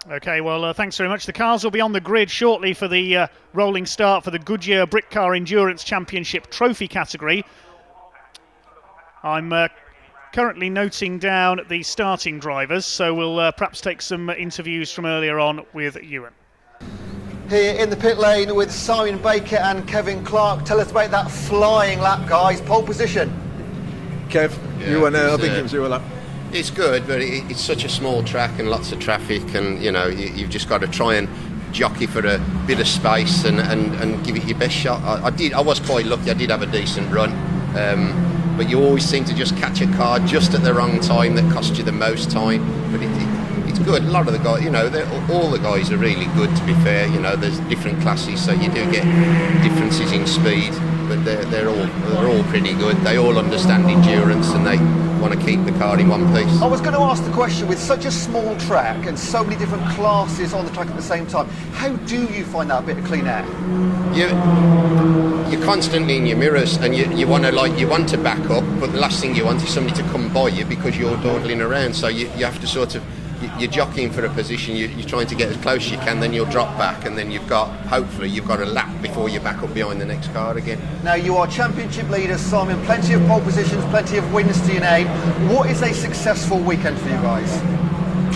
Okay, well, thanks very much. The cars will be on the grid shortly for the rolling start for the Goodyear Britcar Endurance Championship Trophy category. I'm currently noting down the starting drivers, so we'll perhaps take some interviews from earlier on with Ewan. Here in the pit lane with Simon Baker and Kevin Clark. Tell us about that flying lap, guys. Pole position. Kev, you won I think it was your lap. It's good, but it's such a small track and lots of traffic, and you've just got to try and jockey for a bit of space and give it your best shot. I was quite lucky. I did have a decent run, but you always seem to just catch a car just at the wrong time that costs you the most time. But it's good. A lot of the guys, all the guys are really good. To be fair, there's different classes, so you do get differences in speed, but they're all pretty good. They all understand endurance and they want to keep the car in one piece. I was going to ask the question, with such a small track and so many different classes on the track at the same time, how do you find that bit of clean air? You're constantly in your mirrors, and you want to back up, but the last thing you want is somebody to come by you because you're dawdling around. So you have to sort of, you're jockeying for a position, you're trying to get as close as you can, then you'll drop back, and then hopefully you've got a lap before you back up behind the next car again. Now you are championship leaders, Simon, plenty of pole positions, plenty of wins to your name. What is a successful weekend for you guys?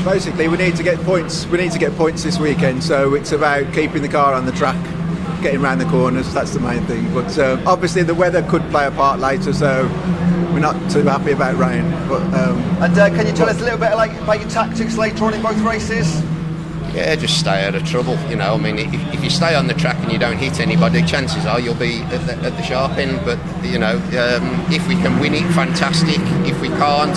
Basically, we need to get points. We need to get points this weekend, so it's about keeping the car on the track, getting around the corners. That's the main thing. But obviously the weather could play a part later, so we're not too happy about rain. But can you tell us a little bit about your tactics later on in both races? Yeah, just stay out of trouble. If you stay on the track and you don't hit anybody, chances are you'll be at the sharp end. But if we can win it, fantastic. If we can't,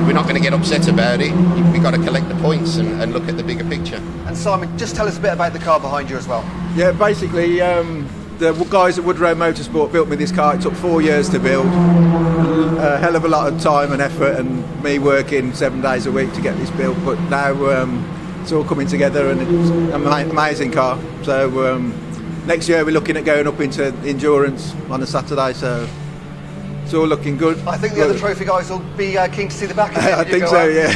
we're not going to get upset about it. We've got to collect the points and look at the bigger picture. And Simon, just tell us a bit about the car behind you as well. Yeah, basically, the guys at Woodrow Motorsport built me this car. It took 4 years to build. A hell of a lot of time and effort, and me working 7 days a week to get this built. But now it's all coming together, and it's an amazing car. So next year we're looking at going up into endurance on a Saturday, so it's all looking good. I think the other trophy guys will be keen to see the back of it. I think so, yeah.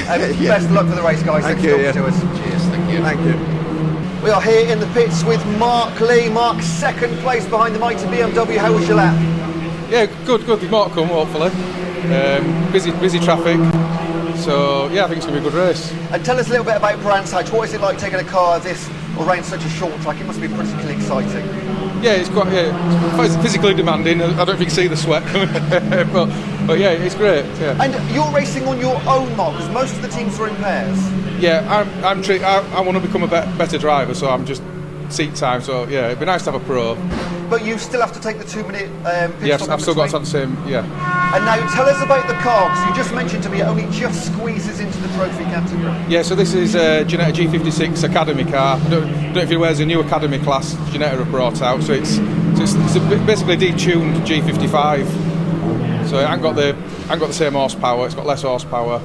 Best of luck for the race, guys. Thank you. For talking to us. Cheers, thank you. Thank you. We are here in the pits with Mark Lee. Mark, second place behind the mighty BMW. How was your lap? Yeah, good. There's more to come, hopefully. Busy traffic. So yeah, I think it's going to be a good race. And tell us a little bit about Brands Hatch. What is it like taking a car this around such a short track? It must be particularly exciting. Yeah, it's physically demanding. I don't know if you can see the sweat coming, but yeah, it's great. Yeah. And you're racing on your own, Mark, because most of the teams are in pairs. Yeah, I want to become a better driver, so I'm just seat time. So yeah, it'd be nice to have a pro. But you still have to take the 2 minute pit Yes, stop. I've still got to have the same. Yeah. And now tell us about the car, because you just mentioned to me it only just squeezes into the trophy category. Yeah, so this is a Ginetta G56 Academy car. I don't know if you know, there's a new Academy class Ginetta have brought out. So it's basically a detuned G55. So I ain't got the same horsepower. It's got less horsepower,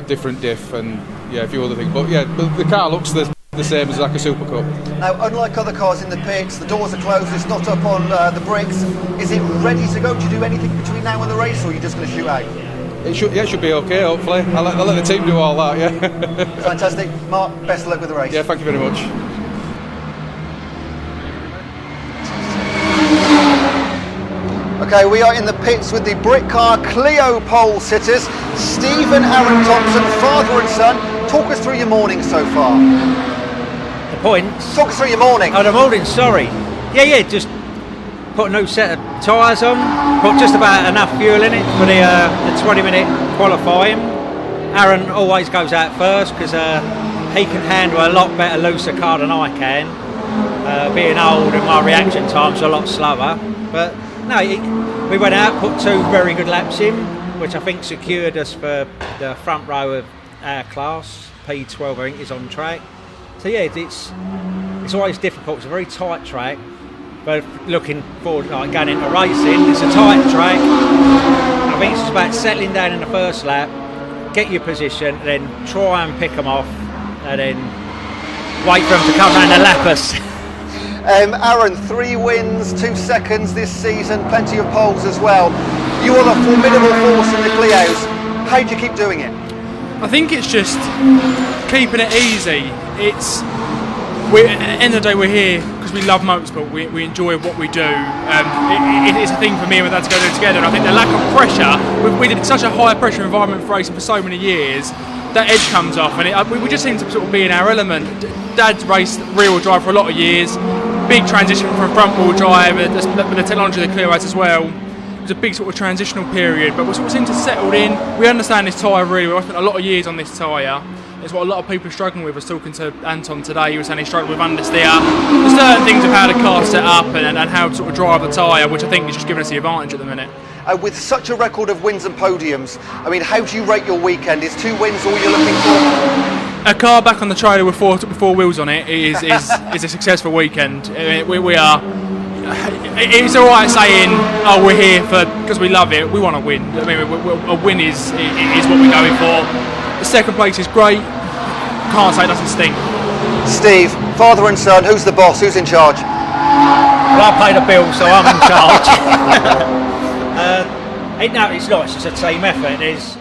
different diff, and yeah, a few other things. But yeah, the car looks the same as like a Super Cup. Now, unlike other cars in the pits, the doors are closed, it's not up on the bricks. Is it ready to go? Do you do anything between now and the race, or are you just going to shoot out? It should be okay, hopefully. I'll let the team do all that, yeah. Fantastic. Mark, best of luck with the race. Yeah, thank you very much. Okay, we are in the pits with the Britcar Clio pole sitters, Steve and Aaron Thompson, father and son. Talk us through your morning so far. The points? Talk us through your morning. Oh, the morning, sorry. Yeah, just put a new set of tyres on, put just about enough fuel in it for the 20-minute qualifying. Aaron always goes out first because he can handle a lot better looser car than I can. Being old and my reaction time's a lot slower. But no, we went out, put 2 very good laps in, which I think secured us for the front row of our class. P12 I think is on track. So yeah, it's always difficult. It's a very tight track, but looking forward, like going into racing, it's a tight track. I think it's just about settling down in the first lap, get your position, and then try and pick them off, and then wait for them to come round and lap us. Aaron, 3 wins, 2 seconds this season, plenty of poles as well. You are the formidable force in the Clios. How do you keep doing it? I think it's just keeping it easy, at the end of the day, we're here because we love motorsport. We enjoy what we do. It's a thing for me and my dad to go do together. And I think the lack of pressure, we did such a high pressure environment for racing for so many years, that edge comes off, and we just seem to sort of be in our element. Dad's raced rear-wheel drive for a lot of years. Big transition from front-wheel drive with the technology that Clio has as well. It was a big sort of transitional period, but we sort of seem to settled in. We understand this tyre really well. I spent a lot of years on this tyre. It's what a lot of people are struggling with. I was talking to Anton today. He was saying he struggled with understeer. There's certain things of how the car's set up and how to sort of drive the tyre, which I think is just giving us the advantage at the minute. With such a record of wins and podiums, I mean, how do you rate your weekend? Is 2 wins all you're looking for? A car back on the trailer with four wheels on it is a successful weekend. We are. It's all right saying, "Oh, we're here because we love it." We want to win. I mean, a win is what we're going for. The second place is great. Can't say it doesn't stink. Steve, father and son, who's the boss? Who's in charge? Well, I pay the bill, so I'm in charge. No, it's not. It's just a team effort. There's,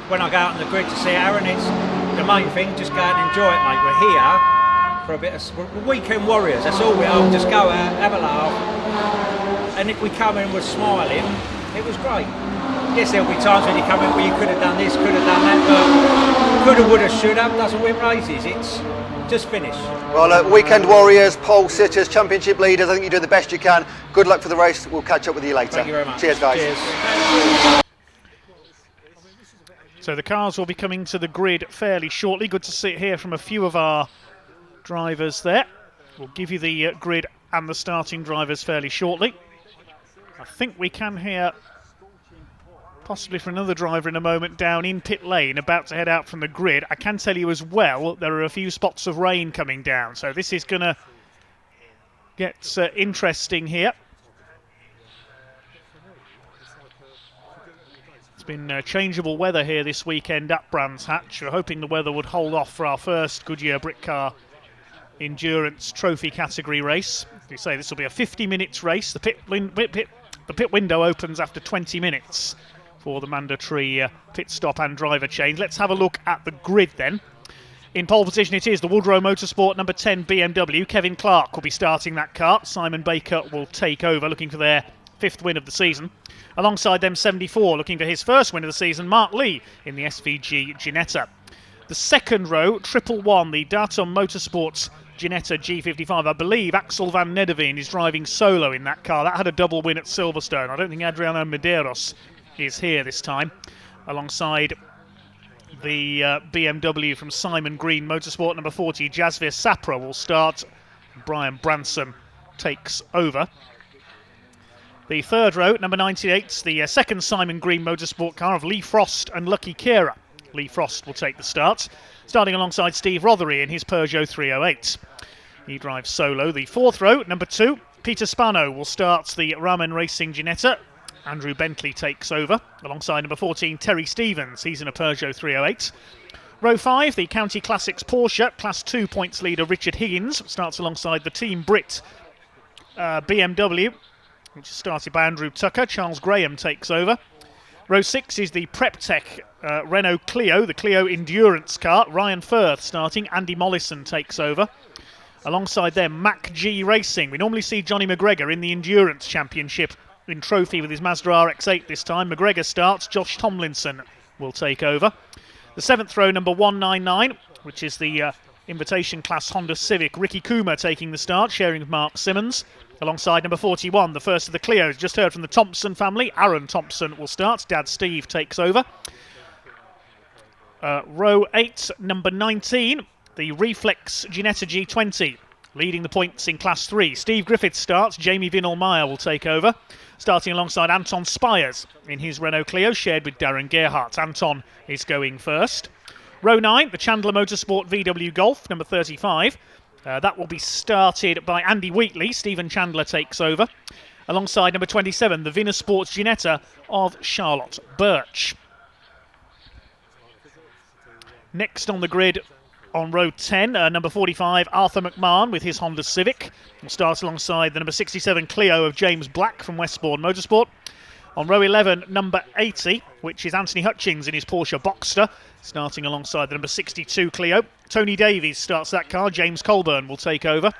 when I go out on the grid to see Aaron, it's the main thing. Just go out and enjoy it, mate. We're here for a bit of we're weekend warriors. That's all we are. Just go out, have a laugh, and if we come in, we're smiling. It was great. Yes, there'll be times when you come in where you could have done this, could have done that, but could have, would have, should have doesn't win races. It's just finish. Well, weekend warriors, pole sitters, championship leaders, I think you do the best you can. Good luck for the race. We'll catch up with you later. Thank you very much. Cheers, guys. Cheers. So the cars will be coming to the grid fairly shortly. Good to see it here from a few of our drivers there. We'll give you the grid and the starting drivers fairly shortly. I think we can hear possibly for another driver in a moment down in pit lane, about to head out from the grid. I can tell you as well, there are a few spots of rain coming down, so this is going to get interesting here. It's been changeable weather here this weekend at Brands Hatch. We're hoping the weather would hold off for our first Goodyear Britcar Endurance Trophy category race. As you say, this will be a 50 minutes race. The pit window opens after 20 minutes for the mandatory pit stop and driver change. Let's have a look at the grid then. In pole position it is the Woodrow Motorsport number 10 BMW. Kevin Clark will be starting that car. Simon Baker will take over, looking for their 5th win of the season. Alongside them 74, looking for his 1st win of the season, Mark Lee in the SVG Ginetta. The second row, 111, the Datum Motorsports Ginetta G55. I believe Axel van Nederveen is driving solo in that car. That had a double win at Silverstone. I don't think Adriano Medeiros is here this time. Alongside the BMW from Simon Green Motorsport, number 40, Jasvir Sapra will start. Brian Branson takes over. The third row, number 98, the second Simon Green Motorsport car of Lee Frost and Lucky Kira. Lee Frost will take the start, starting alongside Steve Rothery in his Peugeot 308. He drives solo. The fourth row, number 2, Peter Spano will start the Ramen Racing Ginetta. Andrew Bentley takes over, alongside number 14, Terry Stevens. He's in a Peugeot 308. Row 5, the County Classics Porsche Class 2 points leader Richard Higgins starts alongside the Team Brit BMW, which is started by Andrew Tucker. Charles Graham takes over. Row 6 is the PrepTech Renault Clio, the Clio Endurance car. Ryan Firth starting. Andy Mollison takes over. Alongside them, Mac G Racing. We normally see Johnny McGregor in the Endurance Championship in Trophy with his Mazda RX-8 this time. McGregor starts. Josh Tomlinson will take over. The 7th row, number 199, which is the Invitation Class Honda Civic. Ricky Kuma taking the start, sharing with Mark Simmons. Alongside number 41, the first of the Clios. Just heard from the Thompson family. Aaron Thompson will start. Dad Steve takes over. Row 8, number 19, the Reflex Ginetta G20. Leading the points in Class 3. Steve Griffith starts. Jamie Vinnell-Meyer will take over. Starting alongside Anton Spires in his Renault Clio, shared with Darren Gerhardt. Anton is going first. Row 9, the Chandler Motorsport VW Golf, number 35. That will be started by Andy Wheatley. Stephen Chandler takes over. Alongside number 27, the Vinner Sports Ginetta of Charlotte Birch. Next on the grid on row 10, number 45, Arthur McMahon with his Honda Civic. Will start alongside the number 67 Clio of James Black from Westbourne Motorsport. On row 11, number 80, which is Anthony Hutchings in his Porsche Boxster, starting alongside the number 62 Clio. Tony Davies starts that car. James Colburn will take over.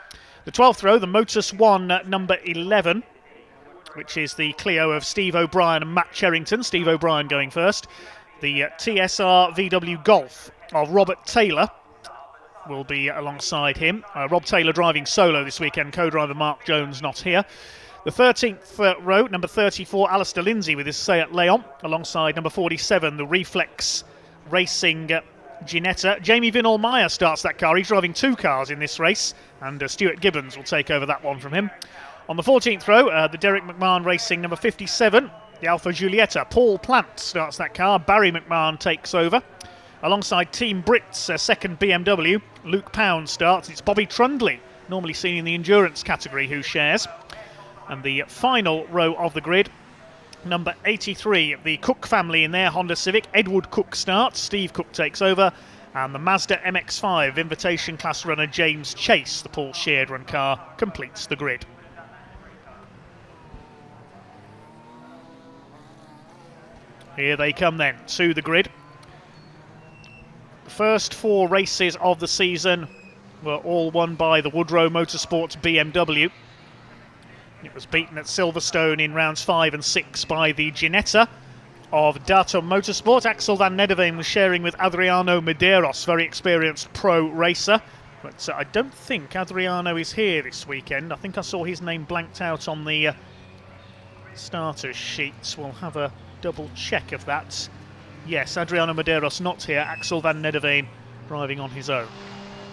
The 12th row, the Motus 1, number 11, which is the Clio of Steve O'Brien and Matt Cherrington. Steve O'Brien going first. The TSR VW Golf of Robert Taylor will be alongside him. Rob Taylor driving solo this weekend, co-driver Mark Jones not here. The 13th row, number 34, Alistair Lindsay with his Seat Leon, alongside number 47, the Reflex Racing Ginetta. Jamie Vinall-Meyer starts that car. He's driving 2 cars in this race, and Stuart Gibbons will take over that one from him. On the 14th row, the Derek McMahon Racing number 57, the Alfa Giulietta. Paul Plant starts that car. Barry McMahon takes over. Alongside Team Brit's second BMW, Luke Pound starts. It's Bobby Trundley, normally seen in the endurance category, who shares. And the final row of the grid, number 83, the Cook family in their Honda Civic. Edward Cook starts, Steve Cook takes over, and the Mazda MX-5 invitation class runner James Chase, the Paul Sheardron car, completes the grid. Here they come then to the grid. The first 4 races of the season were all won by the Woodrow Motorsports BMW. It was beaten at Silverstone in rounds 5 and 6 by the Ginetta of Datum Motorsport. Axel van Nederveen was sharing with Adriano Medeiros, very experienced pro racer. But I don't think Adriano is here this weekend. I think I saw his name blanked out on the starters sheets. We'll have a double check of that. Yes, Adriano Medeiros not here. Axel van Nederveen driving on his own.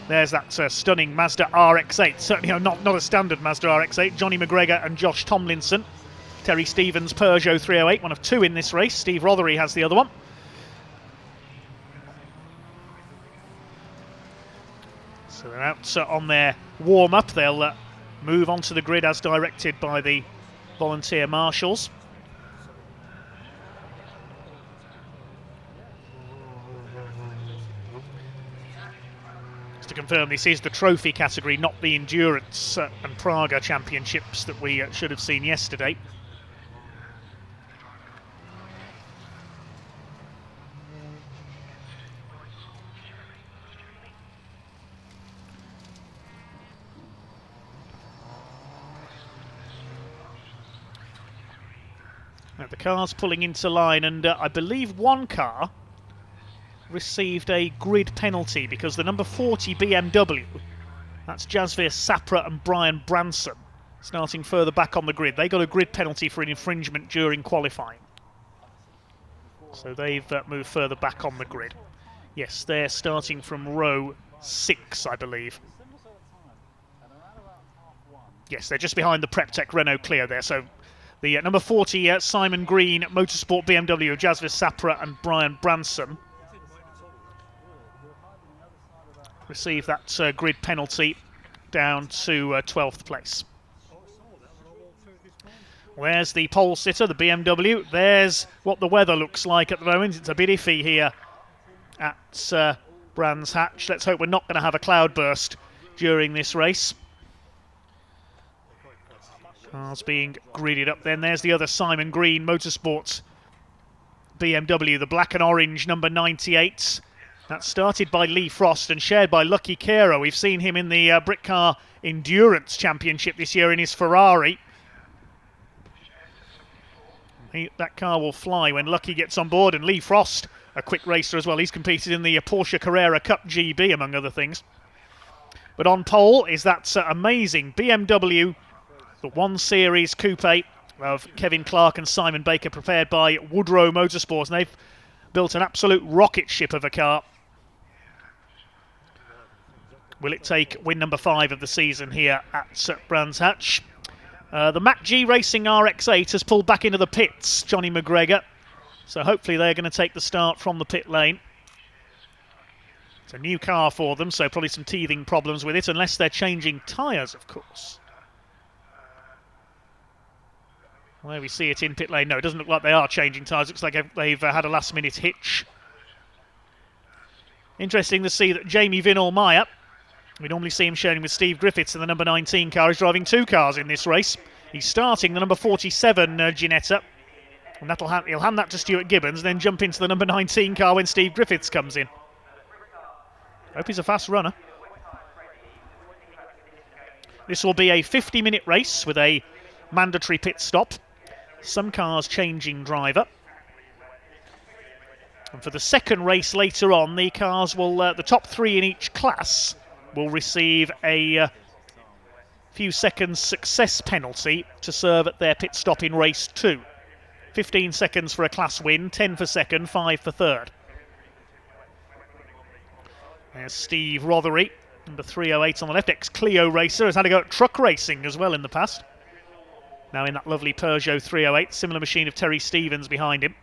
There's that stunning Mazda RX-8. Certainly not a standard Mazda RX-8. Johnny McGregor and Josh Tomlinson. Terry Stevens' Peugeot 308, one of 2 in this race. Steve Rothery has the other one. So they're out on their warm-up. They'll move onto the grid as directed by the volunteer marshals. To confirm, this is the trophy category, not the endurance and Praga championships that we should have seen yesterday. Now the car's pulling into line, and I believe one car received a grid penalty because the number 40 BMW, that's Jasvir Sapra and Brian Branson, starting further back on the grid. They got a grid penalty for an infringement during qualifying. So they've moved further back on the grid. Yes, they're starting from row 6, I believe. Yes, they're just behind the Preptech Renault Clio there. So the number 40 Simon Green Motorsport BMW, Jasvir Sapra and Brian Branson receive that grid penalty down to 12th place. Where's the pole sitter, the BMW? There's what the weather looks like at the moment. It's a bit iffy here at Brands Hatch. Let's hope we're not going to have a cloudburst during this race. Cars being gridded up then. There's the other Simon Green Motorsports BMW, the black and orange number 98. That's started by Lee Frost and shared by Lucky Caro. We've seen him in the Britcar Endurance Championship this year in his Ferrari. That car will fly when Lucky gets on board, and Lee Frost, a quick racer as well. He's competed in the Porsche Carrera Cup GB, among other things. But on pole is that amazing BMW, the 1 Series Coupe of Kevin Clark and Simon Baker, prepared by Woodrow Motorsports. And they've built an absolute rocket ship of a car. Will it take win number 5 of the season here at Brands Hatch? The Mac G Racing RX-8 has pulled back into the pits, Johnny McGregor. So hopefully they're going to take the start from the pit lane. It's a new car for them, so probably some teething problems with it, unless they're changing tyres, of course. Where we see it in pit lane, no, it doesn't look like they are changing tyres. Looks like they've had a last-minute hitch. Interesting to see that Jamie Vinall-Meyer, we normally see him sharing with Steve Griffiths in the number 19 car, is driving 2 cars in this race. He's starting the number 47 Ginetta And he'll hand that to Stuart Gibbons, then jump into the number 19 car when Steve Griffiths comes in. Hope he's a fast runner. This will be a 50-minute race with a mandatory pit stop. Some cars changing driver. And for the second race later on, the cars will, the top 3 in each class will receive a few seconds success penalty to serve at their pit stop in race 2. 15 seconds for a class win, 10 for second, 5 for third. There's Steve Rothery, number 308 on the left, ex-Clio racer, has had a go at truck racing as well in the past. Now in that lovely Peugeot 308, similar machine of Terry Stevens behind him.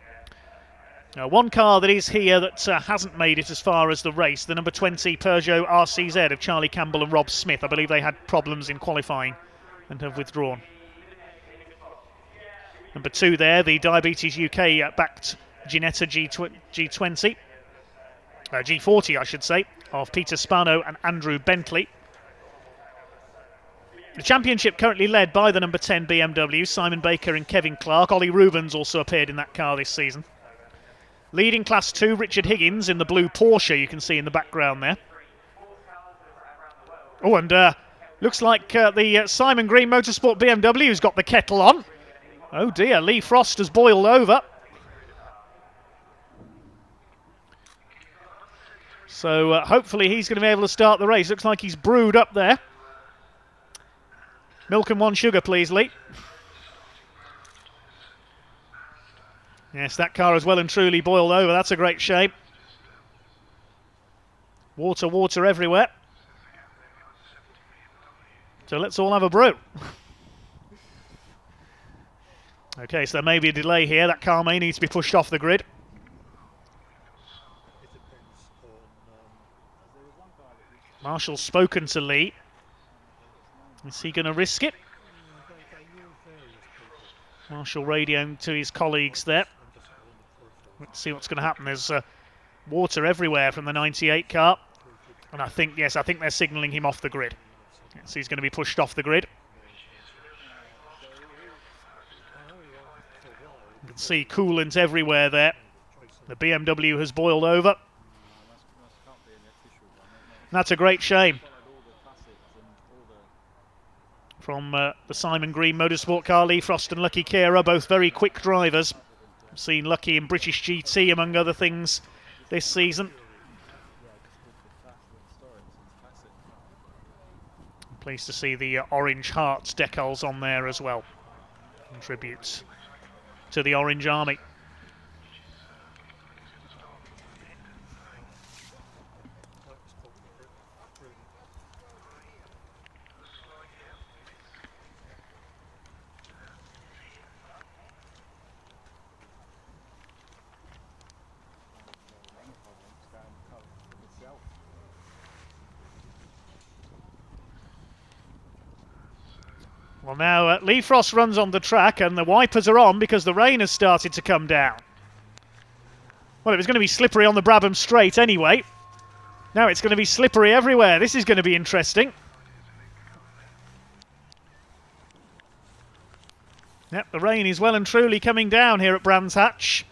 One car that is here that hasn't made it as far as the race, the number 20 Peugeot RCZ of Charlie Campbell and Rob Smith. I believe they had problems in qualifying and have withdrawn. Number 2 there, the Diabetes UK backed Ginetta G20, G40 I should say, of Peter Spano and Andrew Bentley. The championship currently led by the number 10 BMW, Simon Baker and Kevin Clark. Ollie Rubens also appeared in that car this season. Leading Class 2, Richard Higgins in the blue Porsche you can see in the background there. Oh, and looks like the Simon Green Motorsport BMW's got the kettle on. Oh dear, Lee Frost has boiled over. So hopefully he's going to be able to start the race. Looks like he's brewed up there. Milk and 1 sugar, please, Lee. Yes, that car has well and truly boiled over. That's a great shame. Water everywhere. So let's all have a brew. Okay, so there may be a delay here. That car may need to be pushed off the grid. Marshall's spoken to Lee. Is he going to risk it? Marshall radioing to his colleagues there. Let's see what's going to happen. There's water everywhere from the 98 car. And I think they're signalling him off the grid. So he's going to be pushed off the grid. You can see coolant everywhere there. The BMW has boiled over. That's a great shame. From the Simon Green Motorsport car, Lee Frost and Lucky Kera, both very quick drivers. I've seen Lucky in British GT, among other things, this season. I'm pleased to see the Orange Hearts decals on there as well. Tributes to the Orange Army. Well, now Lee Frost runs on the track and the wipers are on because the rain has started to come down. Well, it was going to be slippery on the Brabham Straight anyway. Now it's going to be slippery everywhere. This is going to be interesting. Yep, the rain is well and truly coming down here at Brands Hatch.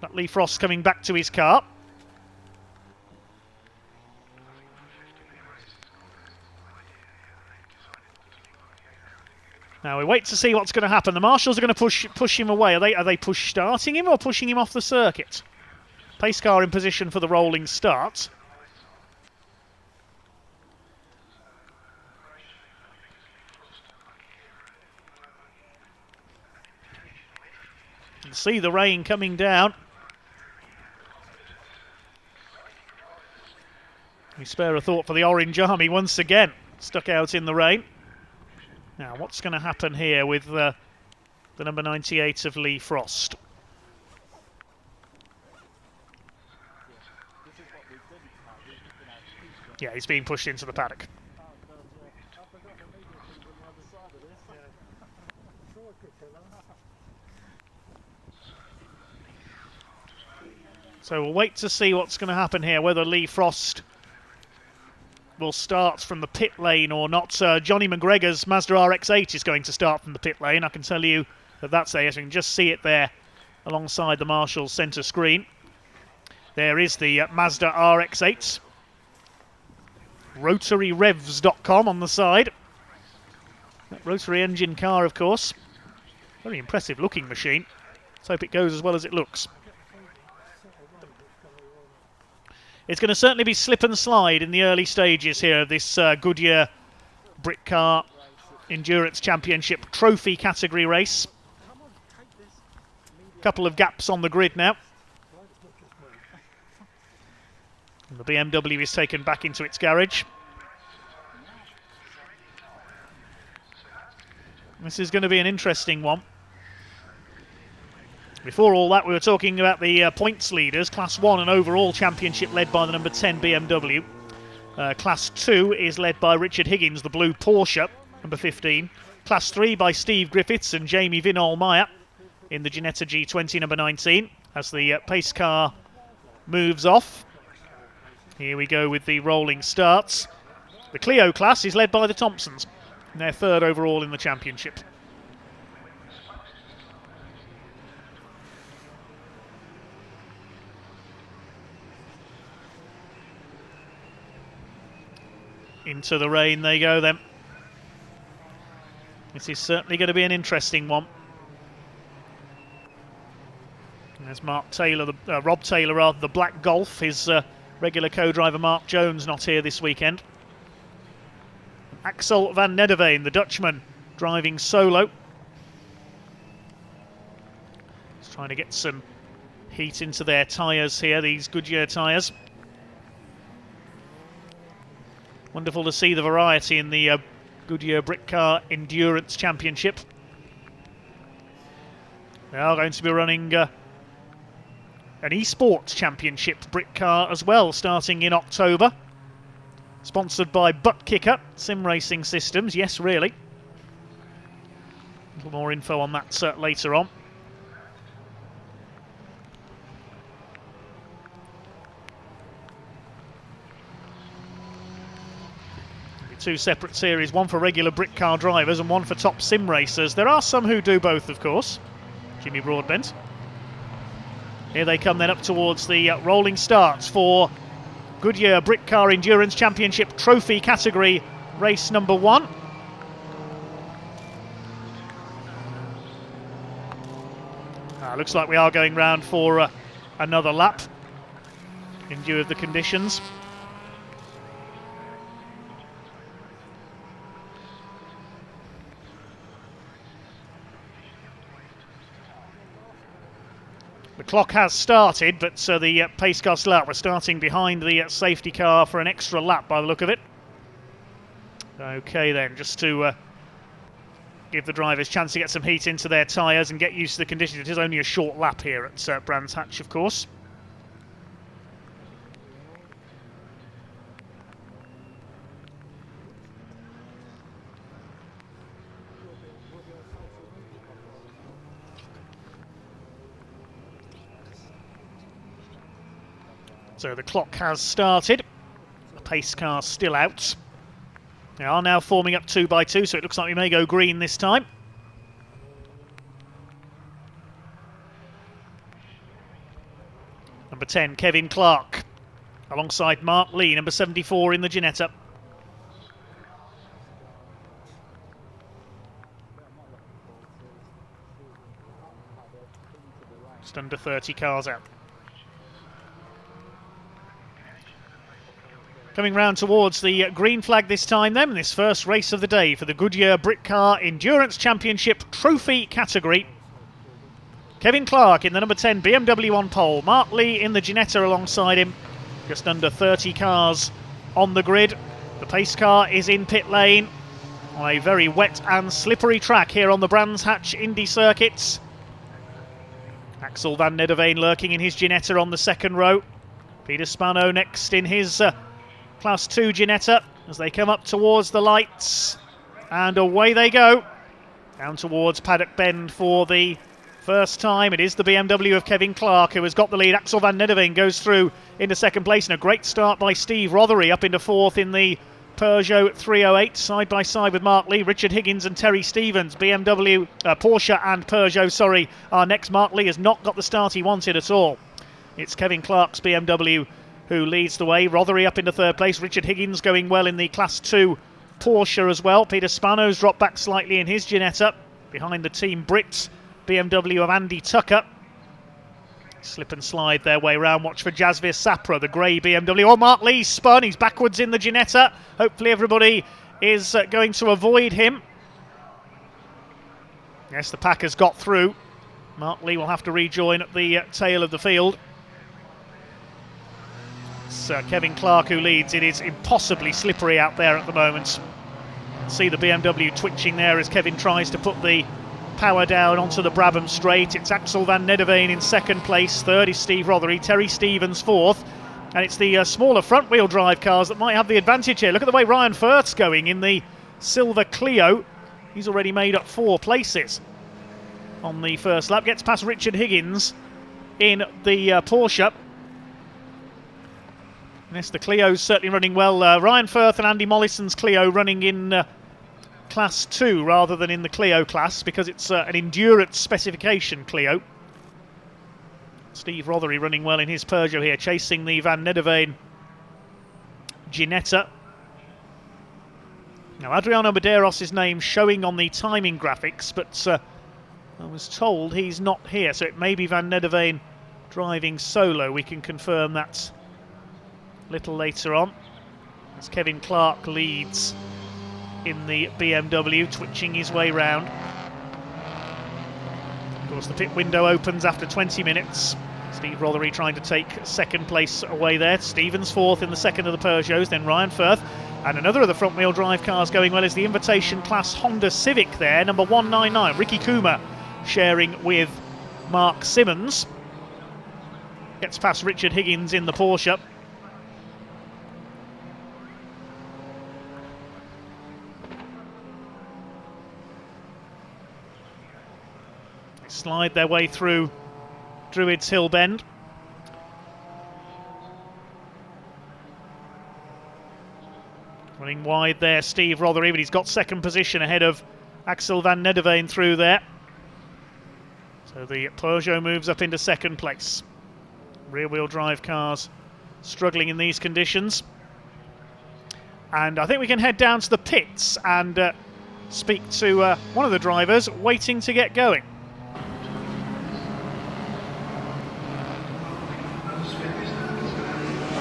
That Lee Frost coming back to his car. Now we wait to see what's going to happen. The marshals are going to push him away. Are they push starting him or pushing him off the circuit? Pace car in position for the rolling start. You can see the rain coming down. We spare a thought for the Orange Army once again, stuck out in the rain. Now, what's going to happen here with the number 98 of Lee Frost? Yeah, he's being pushed into the paddock. So we'll wait to see what's going to happen here, whether Lee Frost will start from the pit lane or not. Johnny McGregor's Mazda RX-8 is going to start from the pit lane. I can tell you that that's there. So you can just see it there alongside the Marshall centre screen. There is the Mazda RX-8. RotaryRevs.com on the side. That rotary engine car, of course. Very impressive looking machine. Let's hope it goes as well as it looks. It's going to certainly be slip and slide in the early stages here of this Goodyear Britcar Endurance Championship Trophy category race. Couple of gaps on the grid now. And the BMW is taken back into its garage. This is going to be an interesting one. Before all that, we were talking about the points leaders. Class 1 and overall championship led by the number 10 BMW. Class 2 is led by Richard Higgins, the blue Porsche, number 15. Class 3 by Steve Griffiths and Jamie Vinol-Meyer in the Ginetta G20, number 19. As the pace car moves off. Here we go with the rolling starts. The Clio class is led by the Thompsons. And they're third overall in the championship. Into the rain they go then. This is certainly going to be an interesting one. There's Mark Taylor, Rob Taylor rather, the Black Golf. His regular co-driver Mark Jones not here this weekend. Axel van Nederveen, the Dutchman, driving solo. Just trying to get some heat into their tyres here, these Goodyear tyres. Wonderful to see the variety in the Goodyear Britcar Endurance Championship. They are going to be running an eSports Championship Britcar as well, starting in October. Sponsored by Butt Kicker Sim Racing Systems. Yes, really. A little more info on that later on. Two separate series, one for regular Britcar drivers and one for top sim racers. There are some who do both, of course. Jimmy Broadbent. Here they come then up towards the rolling starts for Goodyear Britcar Endurance Championship Trophy category race number 1. Looks like we are going round for another lap in view of the conditions. The clock has started, but the pace car still out. We're starting behind the safety car for an extra lap by the look of it. Okay then, just to give the drivers a chance to get some heat into their tyres and get used to the conditions. It is only a short lap here at Brands Hatch, of course. So the clock has started. The pace car still out. They are now forming up 2 by 2, so it looks like we may go green this time. Number 10, Kevin Clark, alongside Mark Lee, number 74 in the Ginetta. Just under 30 cars out. Coming round towards the green flag this time then, this first race of the day for the Goodyear Britcar Endurance Championship Trophy category. Kevin Clark in the number 10 BMW on pole, Mark Lee in the Ginetta alongside him. Just under 30 cars on the grid. The pace car is in pit lane on a very wet and slippery track here on the Brands Hatch Indy circuits. Axel van Nederveen lurking in his Ginetta on the second row. Peter Spano next in his Class 2 Ginetta as they come up towards the lights, and away they go down towards Paddock Bend for the First time, it is the BMW of Kevin Clark who has got the lead. Axel van Nederveen goes through into second place, and a great start by Steve Rothery up into fourth in the Peugeot 308, side by side with Mark Lee. Richard Higgins and Terry Stevens, Porsche and Peugeot, are next. Mark Lee has not got the start he wanted at all. It's Kevin Clark's BMW who leads the way. Rothery up into third place. Richard Higgins going well in the Class 2 Porsche as well. Peter Spano's dropped back slightly in his Ginetta, behind the Team Brits BMW of Andy Tucker. Slip and slide their way round. Watch for Jasvir Sapra, the grey BMW. Oh, Mark Lee's spun. He's backwards in the Ginetta. Hopefully everybody is going to avoid him. Yes, the pack has got through. Mark Lee will have to rejoin at the tail of the field. It's Kevin Clark who leads. It is impossibly slippery out there at the moment. See the BMW twitching there as Kevin tries to put the power down onto the Brabham straight. It's Axel van Nederveen in second place. Third is Steve Rothery. Terry Stevens fourth. And it's the smaller front wheel drive cars that might have the advantage here. Look at the way Ryan Firth's going in the silver Clio. He's already made up 4 places on the first lap. Gets past Richard Higgins in the Porsche. Yes, the Clio's certainly running well. Ryan Firth and Andy Mollison's Clio running in Class 2 rather than in the Clio class, because it's an endurance specification Clio. Steve Rothery running well in his Peugeot here, chasing the Van Nederveen Ginetta. Now Adriano Medeiros' name showing on the timing graphics, but I was told he's not here, so it may be Van Nederveen driving solo. We can confirm that a little later on, as Kevin Clark leads in the BMW, twitching his way round. Of course, the pit window opens after 20 minutes. Steve Rothery trying to take second place away there. Stevens fourth in the second of the Peugeots, then Ryan Firth. And another of the front-wheel drive cars going well is the Invitation Class Honda Civic there, number 199. Ricky Kuma sharing with Mark Simmons. Gets past Richard Higgins in the Porsche. Slide their way through Druids Hill Bend. Running wide there, Steve Rothery, but he's got second position ahead of Axel van Nederveen through there. So the Peugeot moves up into second place. Rear-wheel drive cars struggling in these conditions. And I think we can head down to the pits and speak to one of the drivers waiting to get going.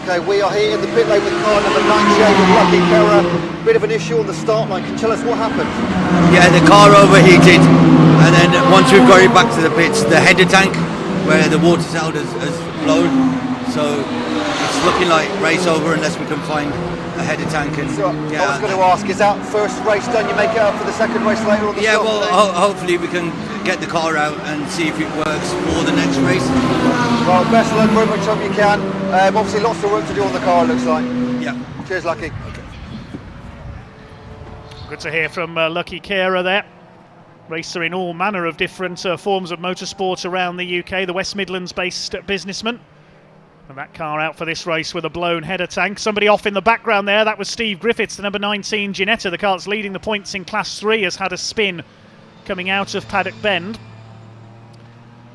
Okay, we are here in the pit lane with car number 98 of Lucky Kerra. Bit of an issue on the start line. Can you tell us what happened? Yeah, the car overheated, and then once we've got it back to the pits, the header tank where the water cell has blown. So it's looking like race over unless we can find a header tank. And so, I was going to ask, is that first race done? You make it up for the second race later on the Yeah, well, hopefully we can get the car out and see if it works for the next race. Well, best of luck, very much hope you can. Obviously lots of work to do on the car, it looks like. Yeah. Cheers, Lucky. Okay. Good to hear from Lucky Kerra there. Racer in all manner of different forms of motorsport around the UK, the West Midlands-based businessman. And that car out for this race with a blown header tank. Somebody off in the background there, that was Steve Griffiths, the number 19 Ginetta. The car that's leading the points in Class 3 has had a spin coming out of Paddock Bend.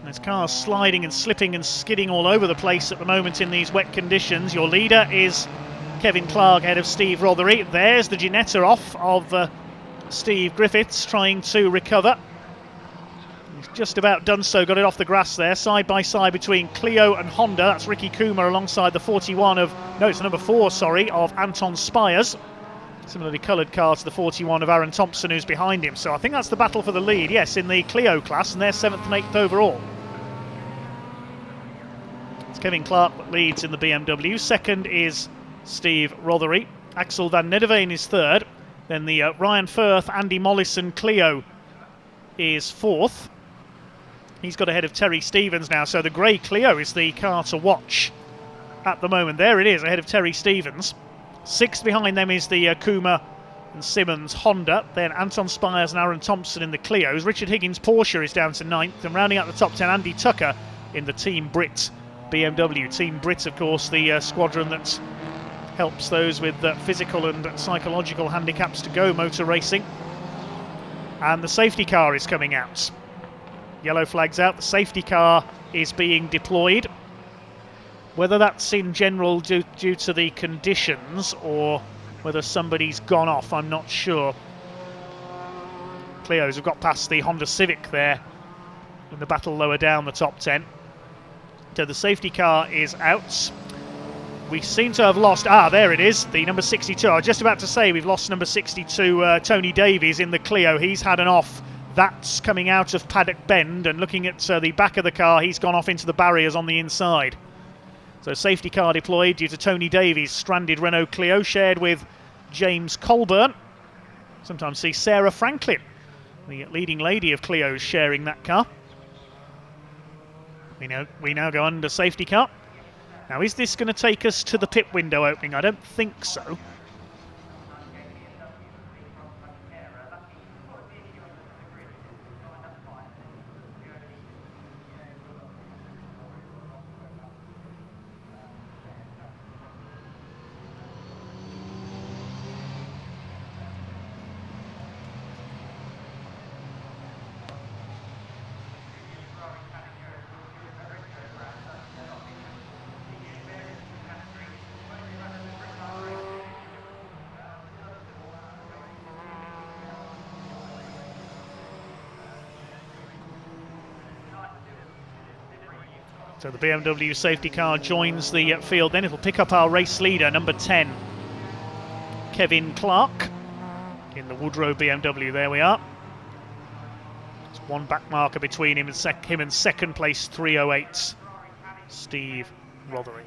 There's cars sliding and slipping and skidding all over the place at the moment in these wet conditions. Your leader is Kevin Clark ahead of Steve Rothery. There's the Ginetta off of Steve Griffiths trying to recover. He's just about done so, got it off the grass there, side by side between Clio and Honda. That's Ricky Kuma alongside the 41 of, no, it's the number 4, sorry, of Anton Spires. Similarly coloured car to the 41 of Aaron Thompson, who's behind him. So I think that's the battle for the lead, yes, in the Clio class, and they're 7th and 8th overall. It's Kevin Clark that leads in the BMW. Second is Steve Rothery. Axel van Nederveen is third. Then the Ryan Firth, Andy Mollison Clio is fourth. He's got ahead of Terry Stevens now, so the grey Clio is the car to watch at the moment. There it is, ahead of Terry Stevens. Sixth behind them is the Kuma and Simmons Honda, then Anton Spires and Aaron Thompson in the Clios. Richard Higgins Porsche is down to 9th, and rounding out the top 10, Andy Tucker in the Team Brit BMW. Team Brit, of course, the squadron that helps those with physical and psychological handicaps to go motor racing. And the safety car is coming out. Yellow flag's out, the safety car is being deployed. Whether that's in general due to the conditions or whether somebody's gone off, I'm not sure. Clios have got past the Honda Civic there in the battle lower down the top 10. So the safety car is out. We seem to have lost, there it is, the number 62. I was just about to say we've lost number 62, Tony Davies in the Clio. He's had an off. That's coming out of Paddock Bend, and looking at the back of the car, he's gone off into the barriers on the inside. So safety car deployed due to Tony Davies' stranded Renault Clio, shared with James Colburn. Sometimes see Sarah Franklin, the leading lady of Clios, sharing that car. We now go under safety car. Now, is this going to take us to the pit window opening? I don't think so. So the BMW safety car joins the field then. It'll pick up our race leader, number 10, Kevin Clark, in the Woodrow BMW. There we are. There's one back marker between him and second place 308, Steve Rothery.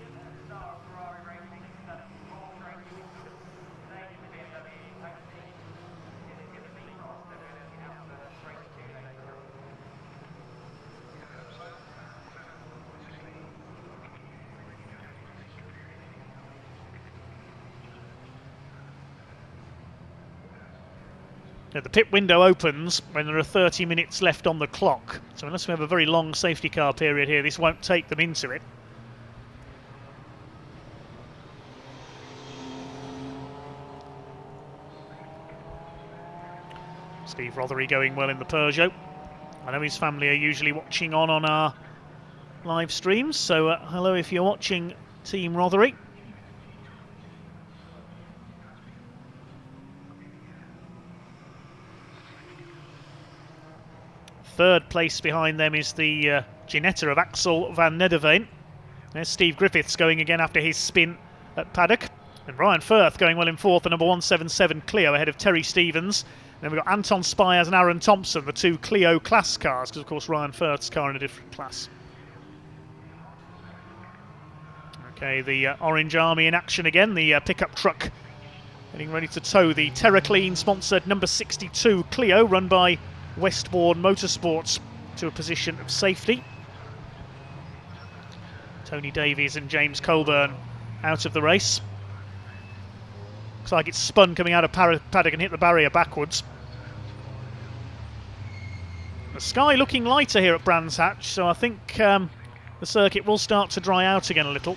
Now, the pit window opens when there are 30 minutes left on the clock. So unless we have a very long safety car period here, this won't take them into it. Steve Rothery going well in the Peugeot. I know his family are usually watching on our live streams, so hello if you're watching Team Rothery. Third place behind them is the Ginetta of Axel van Nederveen. There's Steve Griffiths going again after his spin at Paddock. And Ryan Firth going well in fourth, the number 177 Clio ahead of Terry Stevens. Then we've got Anton Spires and Aaron Thompson, the two Clio class cars, because of course Ryan Firth's car in a different class. Okay, the Orange Army in action again, the pickup truck getting ready to tow the TerraClean sponsored number 62 Clio, run by Westbourne Motorsports, to a position of safety. Tony Davies and James Colburn out of the race. Looks like it's spun coming out of Paddock and hit the barrier backwards. The sky looking lighter here at Brands Hatch, so I think the circuit will start to dry out again a little.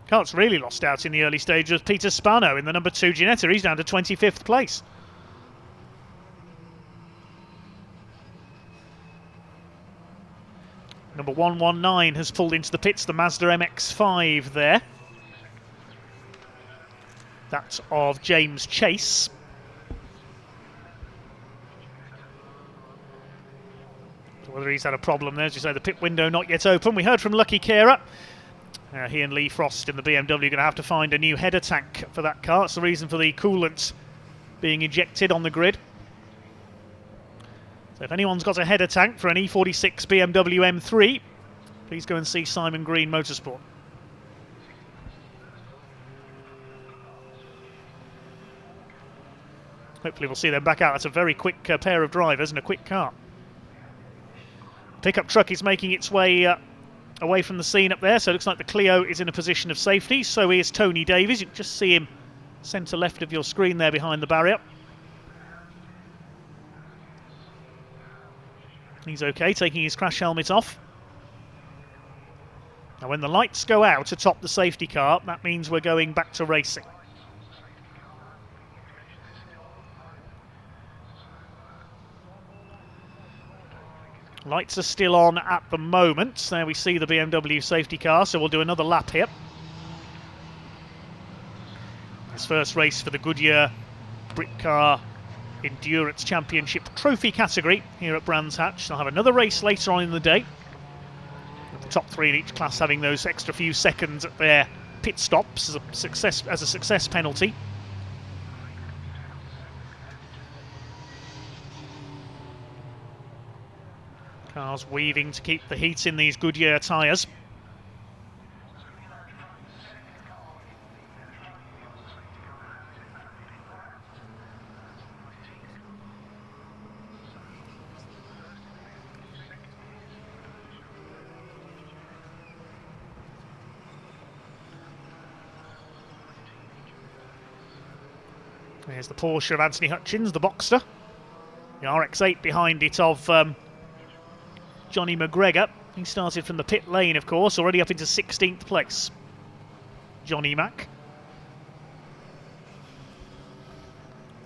Cart's really lost out in the early stages. Peter Spano in the number 2 Ginetta. He's down to 25th place. Number 119 has pulled into the pits, the Mazda MX-5 there. That's of James Chase. So whether he's had a problem there, as you say, the pit window not yet open. We heard from Lucky Kera. He and Lee Frost in the BMW are going to have to find a new header tank for that car. That's the reason for the coolant being ejected on the grid. So if anyone's got a header tank for an E46 BMW M3, please go and see Simon Green Motorsport. Hopefully we'll see them back out. That's a very quick pair of drivers and a quick car. Pickup truck is making its way away from the scene up there, so it looks like the Clio is in a position of safety. So is Tony Davies. You can just see him centre left of your screen there behind the barrier. He's okay, taking his crash helmet off. Now when the lights go out atop the safety car, that means we're going back to racing. Lights are still on at the moment. There we see the BMW safety car, so we'll do another lap here. This first race for the Goodyear Britcar Endurance Championship trophy category here at Brands Hatch. They'll have another race later on in the day, with the top 3 in each class having those extra few seconds at their pit stops as a success penalty. Cars weaving to keep the heat in these Goodyear tyres. There's the Porsche of Anthony Hutchins, the Boxster. The RX-8 behind it of Johnny McGregor. He started from the pit lane, of course, already up into 16th place. Johnny Mack.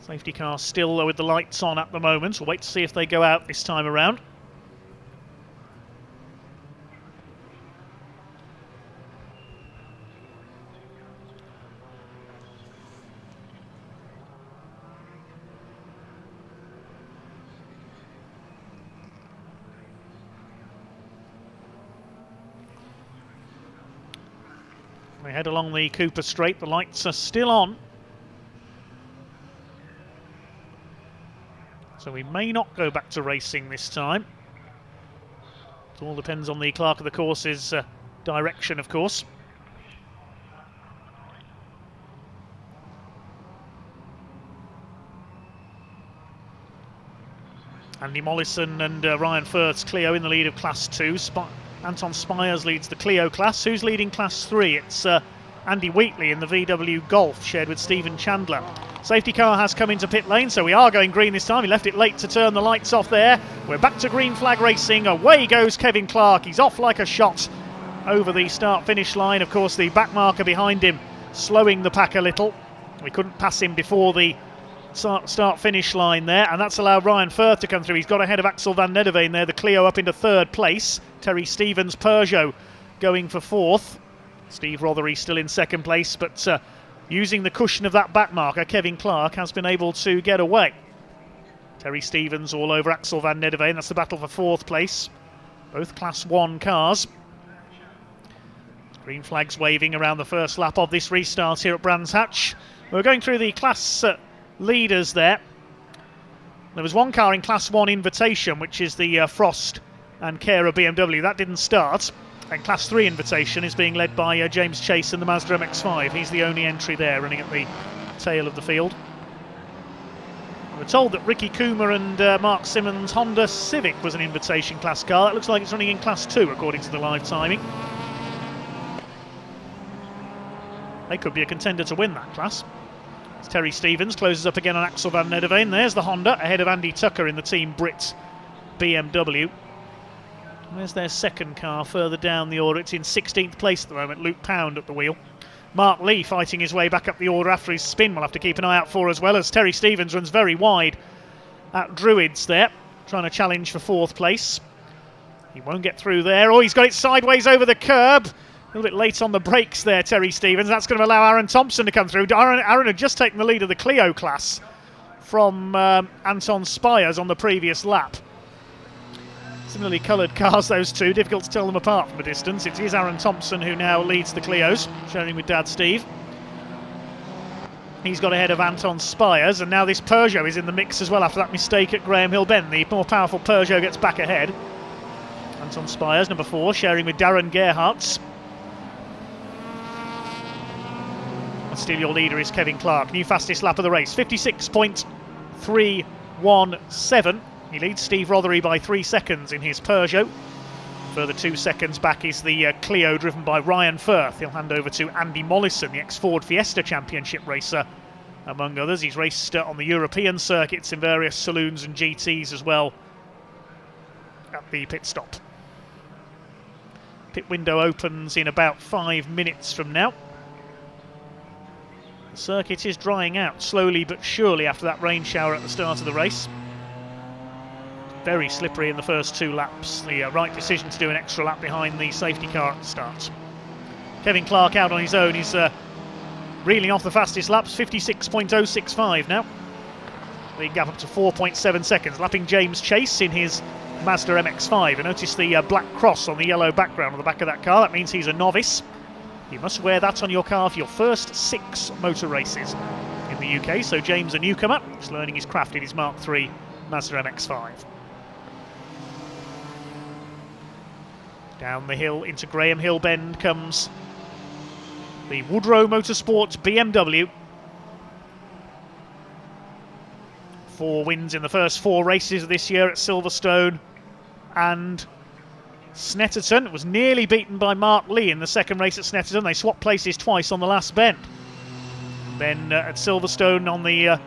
Safety car still with the lights on at the moment. We'll wait to see if they go out this time around. We head along the Cooper Straight, the lights are still on. So we may not go back to racing this time. It all depends on the clerk of the course's direction, of course. Andy Mollison and Ryan Firth's Clio in the lead of Class 2. Anton Spires leads the Clio class. Who's leading Class 3? It's Andy Wheatley in the VW Golf, shared with Stephen Chandler. Safety car has come into pit lane, so we are going green this time. He left it late to turn the lights off there. We're back to green flag racing. Away goes Kevin Clark. He's off like a shot over the start-finish line. Of course, the back marker behind him slowing the pack a little. We couldn't pass him before the start-finish line there, and that's allowed Ryan Firth to come through. He's got ahead of Axel van Nederveen there, the Clio up into 3rd place. Terry Stevens' Peugeot going for 4th. Steve Rothery still in 2nd place, but using the cushion of that back marker, Kevin Clark has been able to get away. Terry Stevens all over Axel van Nederveen. That's the battle for 4th place. Both Class 1 cars. Green flags waving around the first lap of this restart here at Brands Hatch. We're going through the class leaders there. There was one car in Class 1 Invitation, which is the Frost and Cara BMW. That didn't start. And Class 3 Invitation is being led by James Chase and the Mazda MX-5. He's the only entry there, running at the tail of the field. We're told that Ricky Coomer and Mark Simmons' Honda Civic was an Invitation class car. That looks like it's running in Class 2, according to the live timing. They could be a contender to win that class. Terry Stevens closes up again on Axel van Nederveen. There's the Honda ahead of Andy Tucker in the Team Brit BMW. There's their second car further down the order. It's in 16th place at the moment. Luke Pound at the wheel. Mark Lee fighting his way back up the order after his spin. We'll have to keep an eye out for, as well as Terry Stevens runs very wide at Druids there, trying to challenge for 4th place. He won't get through there. Oh, he's got it sideways over the curb. A little bit late on the brakes there, Terry Stevens. That's going to allow Aaron Thompson to come through. Aaron had just taken the lead of the Clio class from Anton Spires on the previous lap. Similarly coloured cars, those two. Difficult to tell them apart from a distance. It is Aaron Thompson who now leads the Clios, sharing with Dad Steve. He's got ahead of Anton Spires, and now this Peugeot is in the mix as well after that mistake at Graham Hill Bend. The more powerful Peugeot gets back ahead. Anton Spires, number 4, sharing with Darren Gerhardt. And still your leader is Kevin Clark. New fastest lap of the race, 56.317. He leads Steve Rothery by 3 seconds in his Peugeot. Further 2 seconds back is the Clio driven by Ryan Firth. He'll hand over to Andy Mollison, the ex-Ford Fiesta Championship racer, among others. He's raced on the European circuits in various saloons and GTs as well at the pit stop. Pit window opens in about 5 minutes from now. The circuit is drying out slowly but surely after that rain shower at the start of the race. Very slippery in the first 2 laps. The right decision to do an extra lap behind the safety car at the start. Kevin Clark out on his own. He's reeling off the fastest laps, 56.065 now. Lead gap up to 4.7 seconds. Lapping James Chase in his Mazda MX-5. And notice the black cross on the yellow background on the back of that car. That means he's a novice. You must wear that on your car for your first 6 motor races in the UK. So James, a newcomer, is learning his craft in his Mark III Mazda MX-5. Down the hill into Graham Hill Bend comes the Woodrow Motorsports BMW. 4 wins in the first 4 races of this year at Silverstone, and Snetterton was nearly beaten by Mark Lee in the second race at Snetterton. They swapped places twice on the last bend. Then at Silverstone on the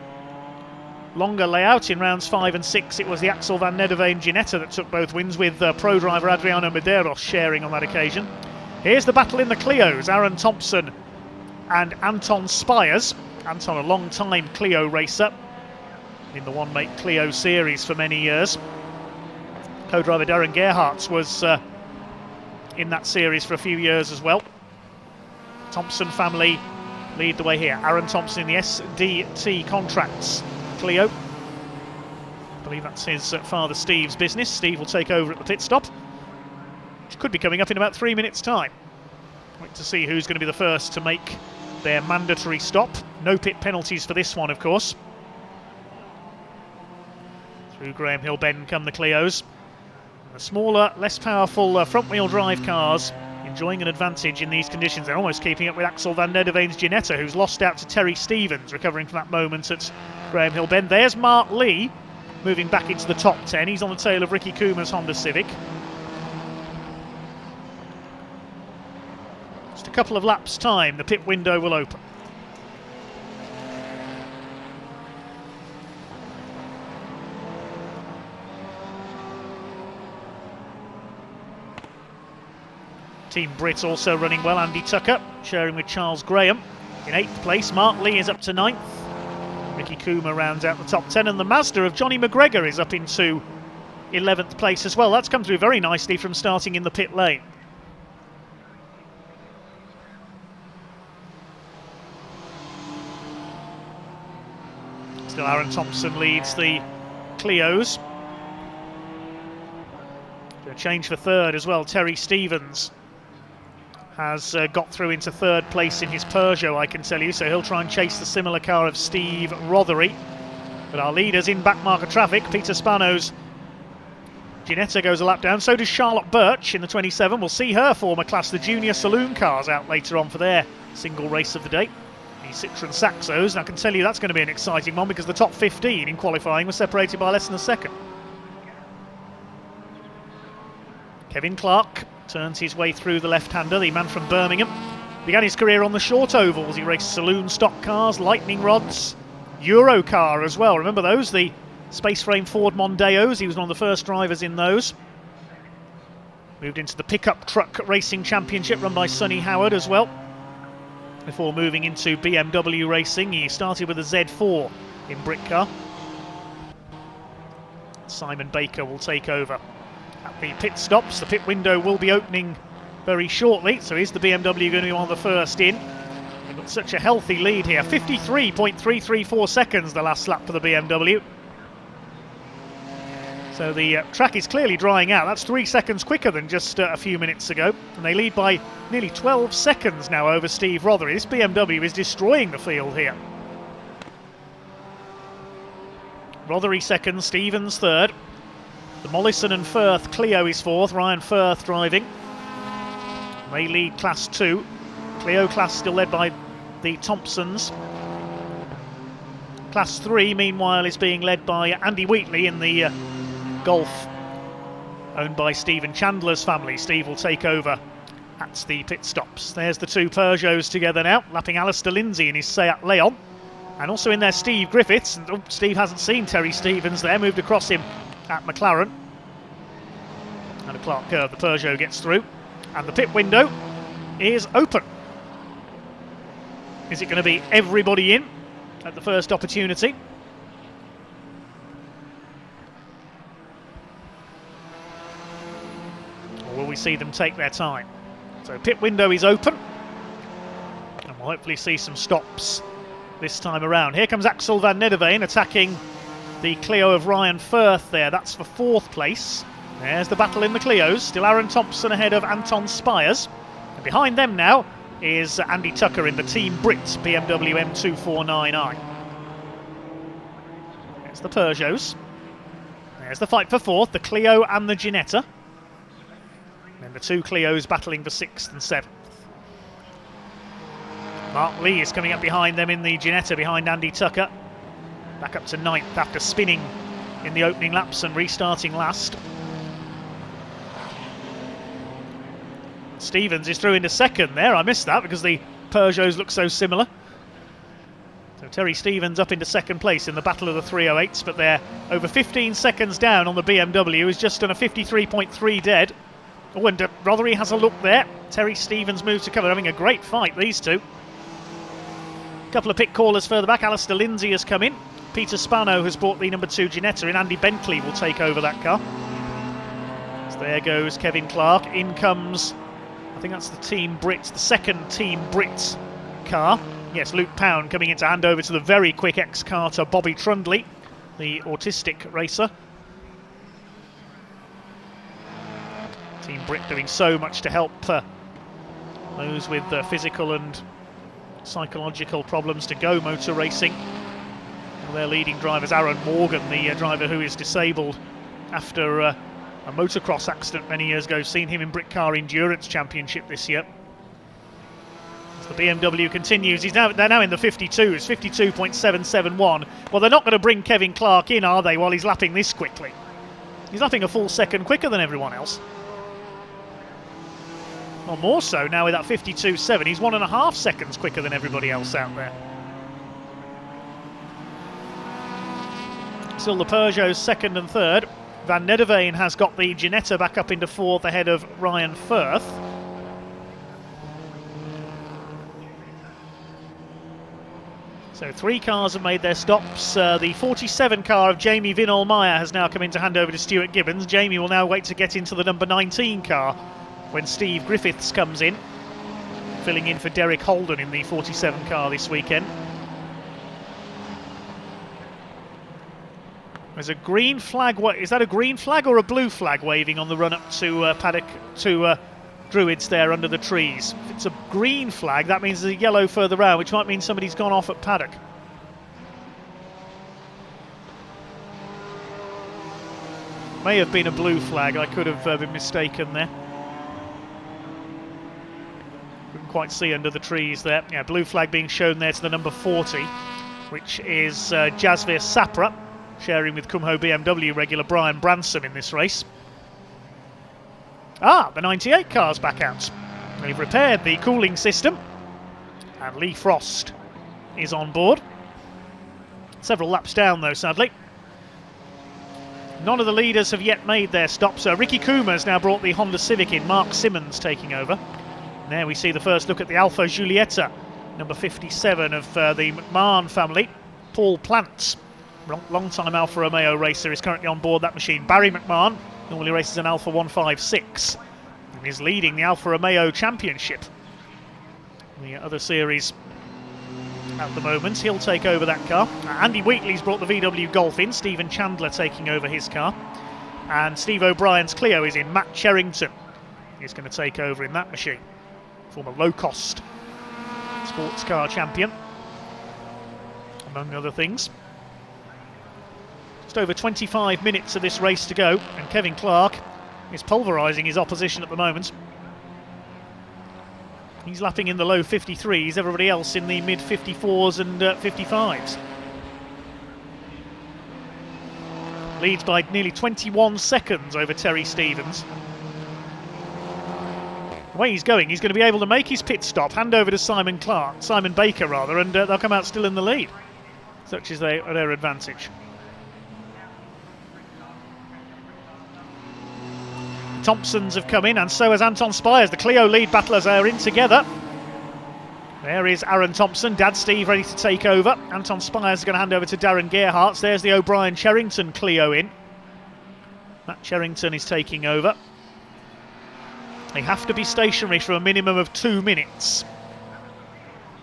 longer layout in rounds 5 and 6, it was the Axel van Nederveen Ginetta that took both wins, with pro driver Adriano Medeiros sharing on that occasion. Here's the battle in the Clios, Aaron Thompson and Anton Spires. Anton, a long-time Clio racer in the one-make Clio series for many years. Co-driver Darren Gerhardt was in that series for a few years as well. Thompson family lead the way here. Aaron Thompson in the SDT Contracts Clio. I believe that's his father Steve's business. Steve will take over at the pit stop, which could be coming up in about 3 minutes' time. Wait to see who's going to be the first to make their mandatory stop. No pit penalties for this one, of course. Through Graham Hill Bend come the Clios. The smaller, less powerful front-wheel drive cars enjoying an advantage in these conditions. They're almost keeping up with Axel van Nederveen's Ginetta, who's lost out to Terry Stevens, recovering from that moment at Graham Hill Bend. There's Mark Lee moving back into the top 10. He's on the tail of Ricky Kuma's Honda Civic. Just a couple of laps' time, the pit window will open. Team Brit also running well. Andy Tucker sharing with Charles Graham in 8th place. Mark Lee is up to 9th. Ricky Kuma rounds out the top 10, and the Mazda of Johnny McGregor is up into 11th place as well. That's come through very nicely from starting in the pit lane. Still Aaron Thompson leads the Clios. A change for 3rd as well. Terry Stevens has got through into 3rd place in his Peugeot, I can tell you, so he'll try and chase the similar car of Steve Rothery. But our leaders in backmarker traffic, Peter Spano's Ginetta goes a lap down, so does Charlotte Birch in the 27. We'll see her former class, the junior saloon cars, out later on for their single race of the day, the Citroen Saxos. And I can tell you that's going to be an exciting one, because the top 15 in qualifying was separated by less than a second. Kevin Clark turns his way through the left-hander, the man from Birmingham. Began his career on the short ovals. He raced saloon stock cars, lightning rods, Eurocar as well. Remember those, the space frame Ford Mondeos? He was one of the first drivers in those. Moved into the pickup truck racing championship run by Sonny Howard as well, before moving into BMW racing. He started with a Z4 in Britcar. Simon Baker will take over at the pit stops. The pit window will be opening very shortly, so is the BMW going to be one of the first in? They've got such a healthy lead here, 53.334 seconds the last lap for the BMW. So the track is clearly drying out. That's 3 seconds quicker than just a few minutes ago, and they lead by nearly 12 seconds now over Steve Rothery. This BMW is destroying the field here. Rothery 2nd, Stevens 3rd. The Mollison and Firth Clio is 4th, Ryan Firth driving. They lead Class 2. Clio class still led by the Thompsons. Class 3, meanwhile, is being led by Andy Wheatley in the Golf owned by Stephen Chandler's family. Steve will take over at the pit stops. There's the two Peugeots together now, lapping Alistair Lindsay in his Seat Leon. And also in there, Steve Griffiths. And, Steve hasn't seen Terry Stevens there, moved across him at McLaren. And a Clark curve, the Peugeot gets through. And the pit window is open. Is it going to be everybody in at the first opportunity? Or will we see them take their time? So pit window is open. And we'll hopefully see some stops this time around. Here comes Axel van Nederveen attacking the Clio of Ryan Firth there. That's for 4th place. There's the battle in the Clios. Still Aaron Thompson ahead of Anton Spires. And behind them now is Andy Tucker in the Team Brit BMW M2499. There's the Peugeots. There's the fight for 4th, the Clio and the Ginetta. And the two Clios battling for 6th and 7th. Mark Lee is coming up behind them in the Ginetta, behind Andy Tucker. Back up to 9th after spinning in the opening laps and restarting last. Stevens is through into 2nd there. I missed that because the Peugeots look so similar. So Terry Stevens up into 2nd place in the battle of the 308s, but they're over 15 seconds down on the BMW, who's just done a 53.3 dead. Oh, and Rothery has a look there. Terry Stevens moves to cover, having a great fight, these two. A couple of pit callers further back. Alistair Lindsay has come in. Peter Spano has bought the number 2 Ginetta in. Andy Bentley will take over that car. So there goes Kevin Clark. In comes, I think that's the Team Brit, the 2nd Team Brit car. Yes, Luke Pound coming in to hand over to the very quick ex-carter Bobby Trundley, the autistic racer. Team Brit doing so much to help those with physical and psychological problems to go motor racing. And their leading drivers, Aaron Morgan, the driver who is disabled after a motocross accident many years ago. Seen him in Britcar Endurance Championship this year. As the BMW continues, they're now in the 52s, 52.771. Well, they're not going to bring Kevin Clark in, are they, while he's lapping this quickly? He's lapping a full second quicker than everyone else. Well, more so now with that 52.7. He's 1.5 seconds quicker than everybody else out there. Still the Peugeots 2nd and 3rd. Van Nederveen has got the Ginetta back up into 4th ahead of Ryan Firth. So 3 cars have made their stops. The 47 car of Jamie Vinol-Meyer has now come in to hand over to Stuart Gibbons. Jamie will now wait to get into the number 19 car when Steve Griffiths comes in, filling in for Derek Holden in the 47 car this weekend. There's a green flag. What is that, a green flag or a blue flag waving on the run up to paddock to Druids there under the trees? If it's a green flag, that means there's a yellow further round, which might mean somebody's gone off at paddock. May have been a blue flag. I could have been mistaken there. Couldn't quite see under the trees there. Yeah, blue flag being shown there to the number 40, which is Jasvir Sapra, sharing with Kumho BMW regular Brian Branson in this race. The 98 car's back out. They've repaired the cooling system, and Lee Frost is on board. Several laps down though, sadly. None of the leaders have yet made their stops. Ricky Kuma's now brought the Honda Civic in, Mark Simmons taking over. And there we see the first look at the Alfa Giulietta, number 57 of the McMahon family. Paul Plants, long-time Alfa Romeo racer, is currently on board that machine. Barry McMahon normally races an Alfa 156 and is leading the Alfa Romeo Championship, the other series at the moment. He'll take over that car. Andy Wheatley's brought the VW Golf in, Stephen Chandler taking over his car, and Steve O'Brien's Clio is in. Matt Cherrington is going to take over in that machine, former low-cost sports car champion, among other things. Just over 25 minutes of this race to go, and Kevin Clark is pulverising his opposition at the moment. He's lapping in the low 53s, everybody else in the mid 54s and 55s. Leads by nearly 21 seconds over Terry Stevens. The way he's going to be able to make his pit stop, hand over to Simon Baker rather, and they'll come out still in the lead. Such is their advantage. The Thompsons have come in, and so has Anton Spires. The Clio lead battlers are in together. There is Aaron Thompson, Dad Steve ready to take over. Anton Spires is going to hand over to Darren Gerhardt. There's the O'Brien Cherrington Clio in. Matt Cherrington is taking over. They have to be stationary for a minimum of 2 minutes.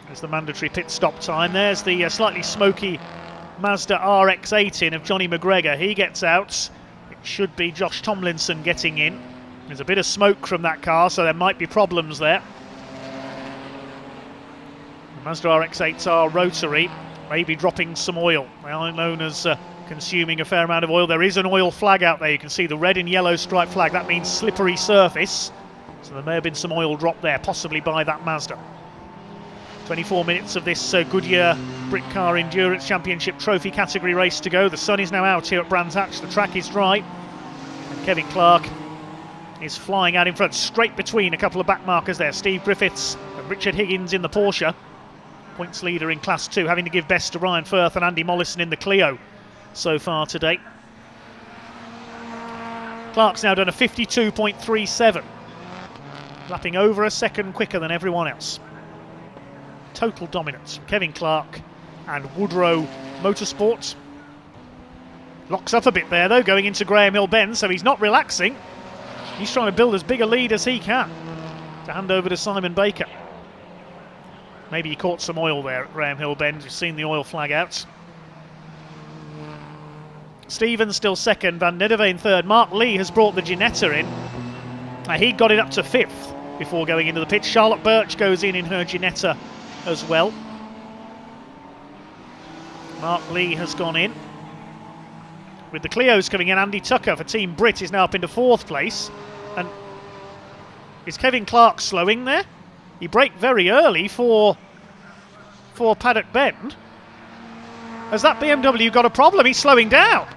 There's the mandatory pit stop time. There's the slightly smoky Mazda RX-18 of Johnny McGregor. He gets out. It should be Josh Tomlinson getting in. There's a bit of smoke from that car, so there might be problems there. The Mazda RX-8s are rotary, maybe dropping some oil. They are known as consuming a fair amount of oil. There is an oil flag out there. You can see the red and yellow striped flag. That means slippery surface. So there may have been some oil drop there, possibly by that Mazda. 24 minutes of this Goodyear Britcar Endurance Championship Trophy category race to go. The sun is now out here at Brands Hatch. The track is dry. And Kevin Clark is flying out in front, straight between a couple of back markers there. Steve Griffiths and Richard Higgins in the Porsche. Points leader in Class 2, having to give best to Ryan Firth and Andy Mollison in the Clio so far today. Clark's now done a 52.37. Lapping over a second quicker than everyone else. Total dominance. Kevin Clark and Woodrow Motorsports. Locks up a bit there though, going into Graham Hill Bend, so he's not relaxing. He's trying to build as big a lead as he can to hand over to Simon Baker. Maybe he caught some oil there at Graham Hill Bend. We've seen the oil flag out. Stevens still second, Van Nederveen third. Mark Lee has brought the Ginetta in. He got it up to fifth before going into the pit. Charlotte Birch goes in her Ginetta as well. Mark Lee has gone in. With the Clios coming in, Andy Tucker for Team Brit is now up into fourth place. And is Kevin Clark slowing there? He braked very early for Paddock Bend. Has that BMW got a problem? He's slowing down.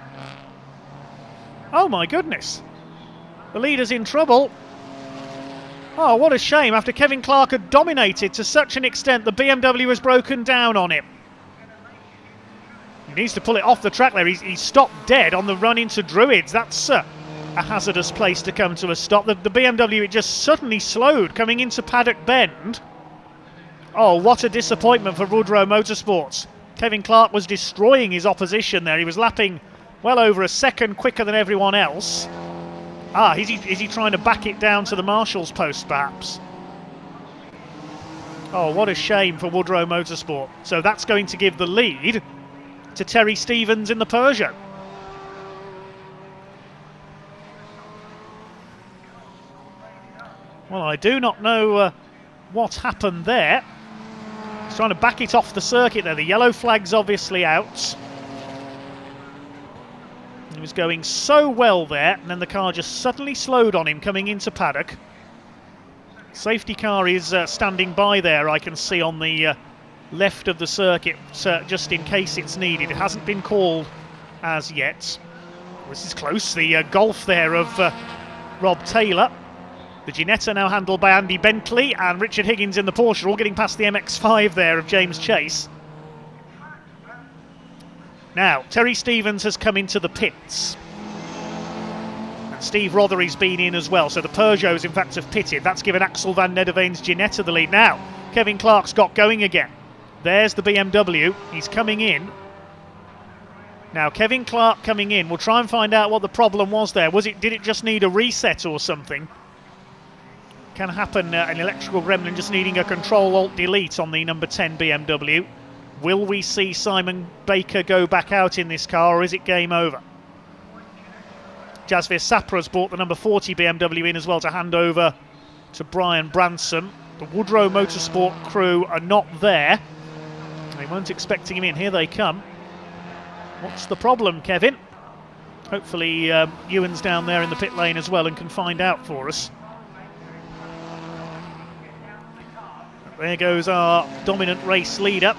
Oh my goodness. The leader's in trouble. Oh, what a shame. After Kevin Clark had dominated to such an extent, the BMW has broken down on him. He needs to pull it off the track there. He's stopped dead on the run into Druids. That's a hazardous place to come to a stop. The BMW, it just suddenly slowed coming into Paddock Bend. Oh, what a disappointment for Woodrow Motorsports. Kevin Clark was destroying his opposition there. He was lapping well over a second quicker than everyone else. Is he trying to back it down to the marshal's post, perhaps? Oh, what a shame for Woodrow Motorsport. So that's going to give the lead to Terry Stevens in the Peugeot. Well, I do not know what happened there. He's trying to back it off the circuit there. The yellow flag's obviously out. He was going so well there, and then the car just suddenly slowed on him coming into paddock. Safety car is standing by there, I can see on the left of the circuit, just in case it's needed. It hasn't been called as yet. This is close. The Golf there of Rob Taylor. The Ginetta now handled by Andy Bentley, and Richard Higgins in the Porsche, all getting past the MX-5 there of James Chase. Now, Terry Stevens has come into the pits. And Steve Rothery's been in as well, so the Peugeots in fact have pitted. That's given Axel van Nederveen's Ginetta the lead. Now, Kevin Clark's got going again. There's the BMW, he's coming in. Now, Kevin Clark coming in, we'll try and find out what the problem was there. Did it just need a reset or something? Can happen, an electrical gremlin just needing a Control-Alt-Delete on the number 10 BMW. Will we see Simon Baker go back out in this car, or is it game over? Jasvir Sapra's brought the number 40 BMW in as well to hand over to Brian Branson. The Woodrow Motorsport crew are not there. They weren't expecting him in. Here they come. What's the problem, Kevin? Hopefully Ewan's down there in the pit lane as well and can find out for us. There goes our dominant race leader.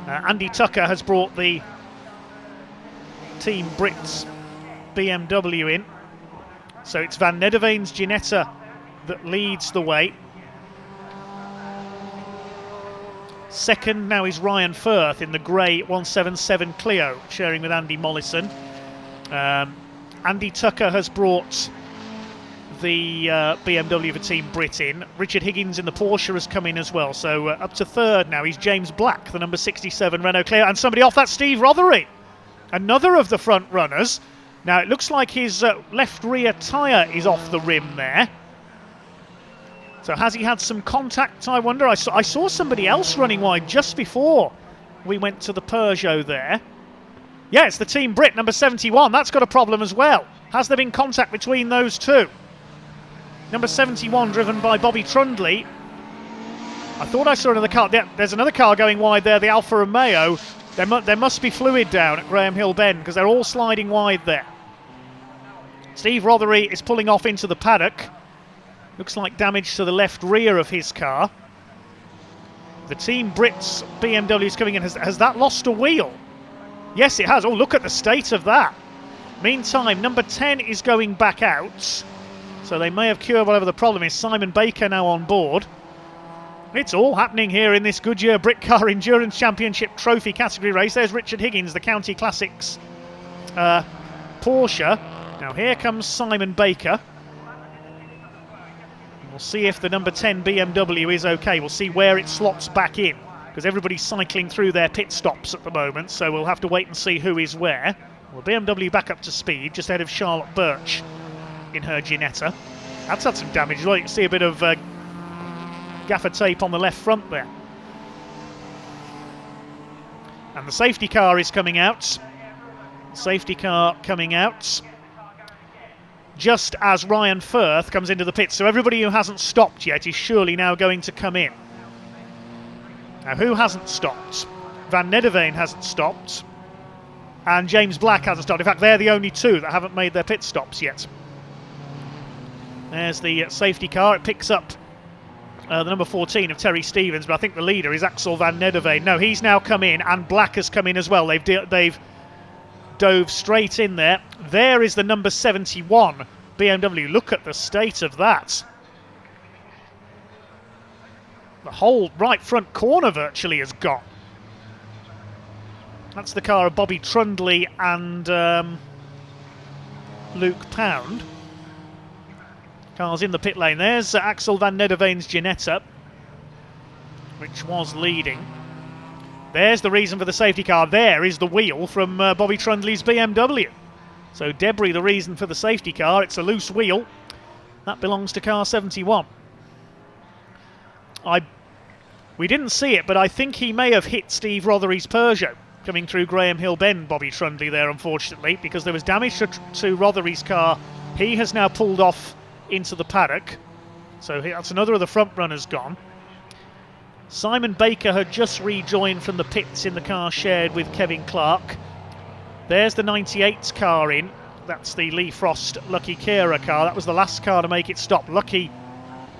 Andy Tucker has brought the Team Brits BMW in. So it's Van Nederveen's Ginetta that leads the way. Second now is Ryan Firth in the grey 177 Clio, sharing with Andy Mollison. Andy Tucker has brought the BMW for Team Brit in. Richard Higgins in the Porsche has come in as well. So up to third now is James Black, the number 67 Renault Clio. And somebody off, that's Steve Rothery, another of the front runners. Now it looks like his left rear tyre is off the rim there. So has he had some contact, I wonder? I saw somebody else running wide just before we went to the Peugeot there. Yeah, it's the Team Brit, number 71. That's got a problem as well. Has there been contact between those two? Number 71 driven by Bobby Trundley. I thought I saw another car. There's another car going wide there, the Alfa Romeo. There must be fluid down at Graham Hill Bend because they're all sliding wide there. Steve Rothery is pulling off into the paddock. Looks like damage to the left rear of his car. The Team Brits BMW is coming in. Has that lost a wheel? Yes, it has. Oh, look at the state of that. Meantime, number 10 is going back out. So they may have cured whatever the problem is. Simon Baker now on board. It's all happening here in this Goodyear Britcar Endurance Championship Trophy category race. There's Richard Higgins, the County Classics Porsche. Now here comes Simon Baker. We'll see if the number 10 BMW is okay. We'll see where it slots back in, because everybody's cycling through their pit stops at the moment, so we'll have to wait and see who is where. Well, BMW back up to speed, just ahead of Charlotte Birch in her Ginetta. That's had some damage. Well, you can see a bit of gaffer tape on the left front there. And the safety car is coming out. Safety car coming out just as Ryan Firth comes into the pits. So everybody who hasn't stopped yet is surely now going to come in. Now, who hasn't stopped? Van Nederveen hasn't stopped, and James Black hasn't stopped. In fact, they're the only two that haven't made their pit stops yet. There's the safety car. It picks up the number 14 of Terry Stevens, but I think the leader is Axel Van Nederveen. No, he's now come in, and Black has come in as well. They've dove straight in there. There is the number 71 BMW. Look at the state of that. The whole right front corner virtually is gone. That's the car of Bobby Trundley and Luke Pound. Cars in the pit lane. There's Axel Van Nederveen's Ginetta, which was leading. There's the reason for the safety car. There is the wheel from Bobby Trundley's BMW. So debris, the reason for the safety car. It's a loose wheel. That belongs to car 71. We didn't see it, but I think he may have hit Steve Rothery's Peugeot coming through Graham Hill Bend, Bobby Trundley there, unfortunately, because there was damage to Rothery's car. He has now pulled off into the paddock. So that's another of the front runners gone. Simon Baker had just rejoined from the pits in the car shared with Kevin Clark. There's the 98's car in. That's the Lee Frost Lucky Kira car. That was the last car to make it stop. Lucky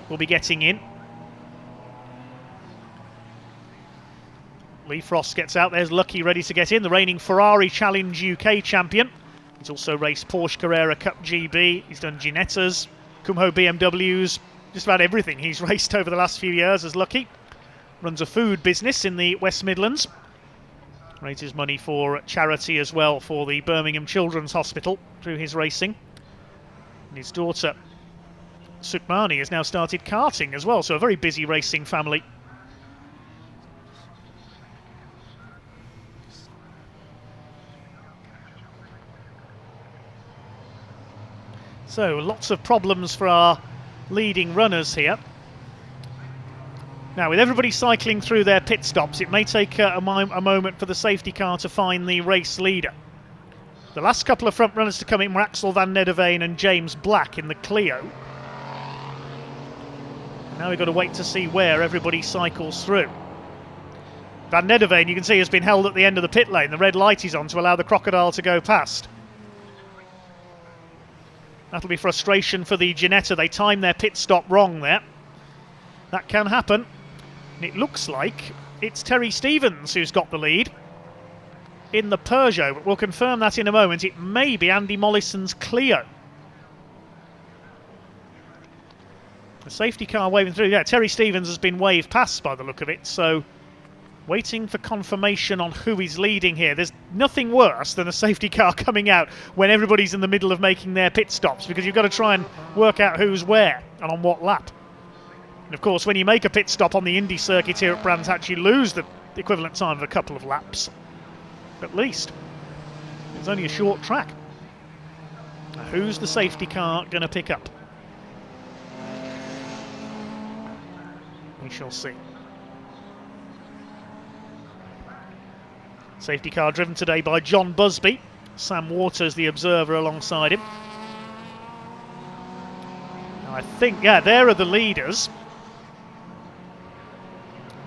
will be getting in. Lee Frost gets out. There's Lucky ready to get in. The reigning Ferrari Challenge UK champion. He's also raced Porsche Carrera Cup GB. He's done Ginettas, Kumho BMWs, just about everything he's raced over the last few years as Lucky. Runs a food business in the West Midlands. Raises money for charity as well for the Birmingham Children's Hospital through his racing. And his daughter, Sukmani, has now started karting as well, so a very busy racing family. So lots of problems for our leading runners here. Now, with everybody cycling through their pit stops, it may take a moment for the safety car to find the race leader. The last couple of front runners to come in were Axel Van Nederveen and James Black in the Clio. Now we've got to wait to see where everybody cycles through. Van Nederveen, you can see, has been held at the end of the pit lane. The red light is on to allow the crocodile to go past. That'll be frustration for the Ginetta. They timed their pit stop wrong there. That can happen. And it looks like it's Terry Stevens who's got the lead. in the Peugeot, but we'll confirm that in a moment. It may be Andy Mollison's Clio. The safety car waving through. Yeah, Terry Stevens has been waved past by the look of it, so waiting for confirmation on who is leading here. There's nothing worse than a safety car coming out when everybody's in the middle of making their pit stops, because you've got to try and work out who's where and on what lap. And of course, when you make a pit stop on the Indy circuit here at Brands Hatch, you lose the equivalent time of a couple of laps, at least. It's only a short track. Now, who's the safety car going to pick up? We shall see. Safety car driven today by John Busby. Sam Waters, the observer, alongside him. Now I think, yeah, there are the leaders.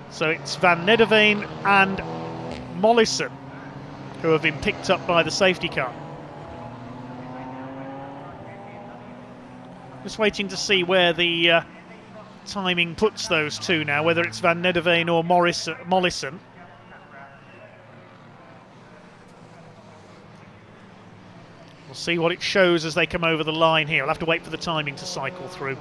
So it's Van Nederveen and Mollison who have been picked up by the safety car. Just waiting to see where the timing puts those two now, whether it's Van Nederveen or Mollison. We'll see what it shows as they come over the line here. I'll have to wait for the timing to cycle through.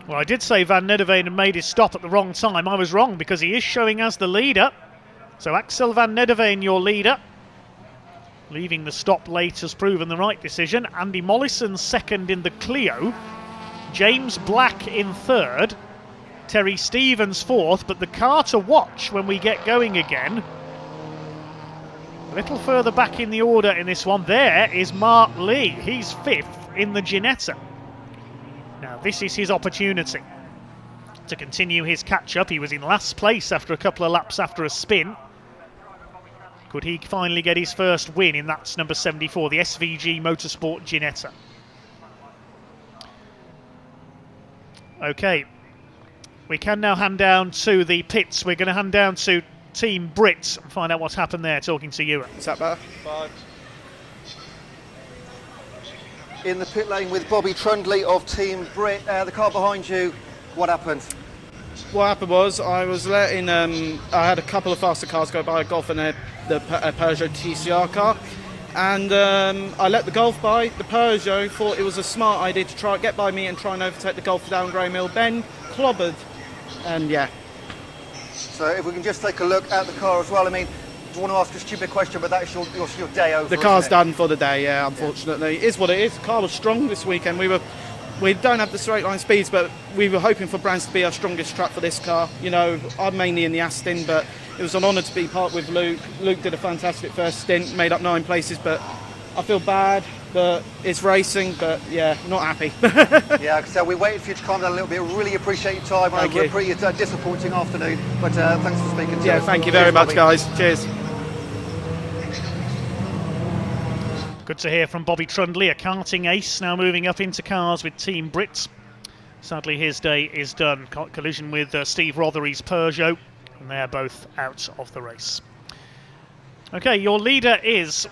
Well, I did say Van Nederveen had made his stop at the wrong time. I was wrong, because he is showing as the leader. So Axel Van Nederveen, your leader. Leaving the stop late has proven the right decision. Andy Mollison second in the Clio. James Black in third. Terry Stevens fourth. But the car to watch when we get going again, a little further back in the order in this one, there is Mark Lee. He's fifth in the Ginetta. Now this is his opportunity to continue his catch-up. He was in last place after a couple of laps after a spin. Could he finally get his first win in that number 74, the SVG Motorsport Ginetta? Okay, we can now hand down to the pits. We're going to hand down to Team Brit and find out what's happened there, talking to you. Is that better? 5. In the pit lane with Bobby Trundley of Team Brit. The car behind you, what happened? What happened was I was letting, I had a couple of faster cars go by, a Golf and a Peugeot TCR car, and I let the Golf by. The Peugeot thought it was a smart idea to try get by me and try and overtake the Golf down Grey Mill Bend, clobbered, and yeah. So if we can just take a look at the car as well. I mean, I want to ask a stupid question, but that's your day over. The car's done for the day, yeah, unfortunately. It is what it is. The car was strong this weekend. We don't have the straight line speeds, but we were hoping for Brands to be our strongest track for this car. You know, I'm mainly in the Aston, but it was an honour to be part with Luke. Luke did a fantastic first stint, made up 9 places, but I feel bad, but it's racing, but yeah, not happy. Yeah, so we waited for you to calm down a little bit. Really appreciate your time. Thank you. A pretty disappointing afternoon, but thanks for speaking to us. Yeah, thank you very much, guys. Cheers. Good to hear from Bobby Trundley, a karting ace, now moving up into cars with Team Brits. Sadly, his day is done. Collision with Steve Rothery's Peugeot, and they're both out of the race. Okay, your leader is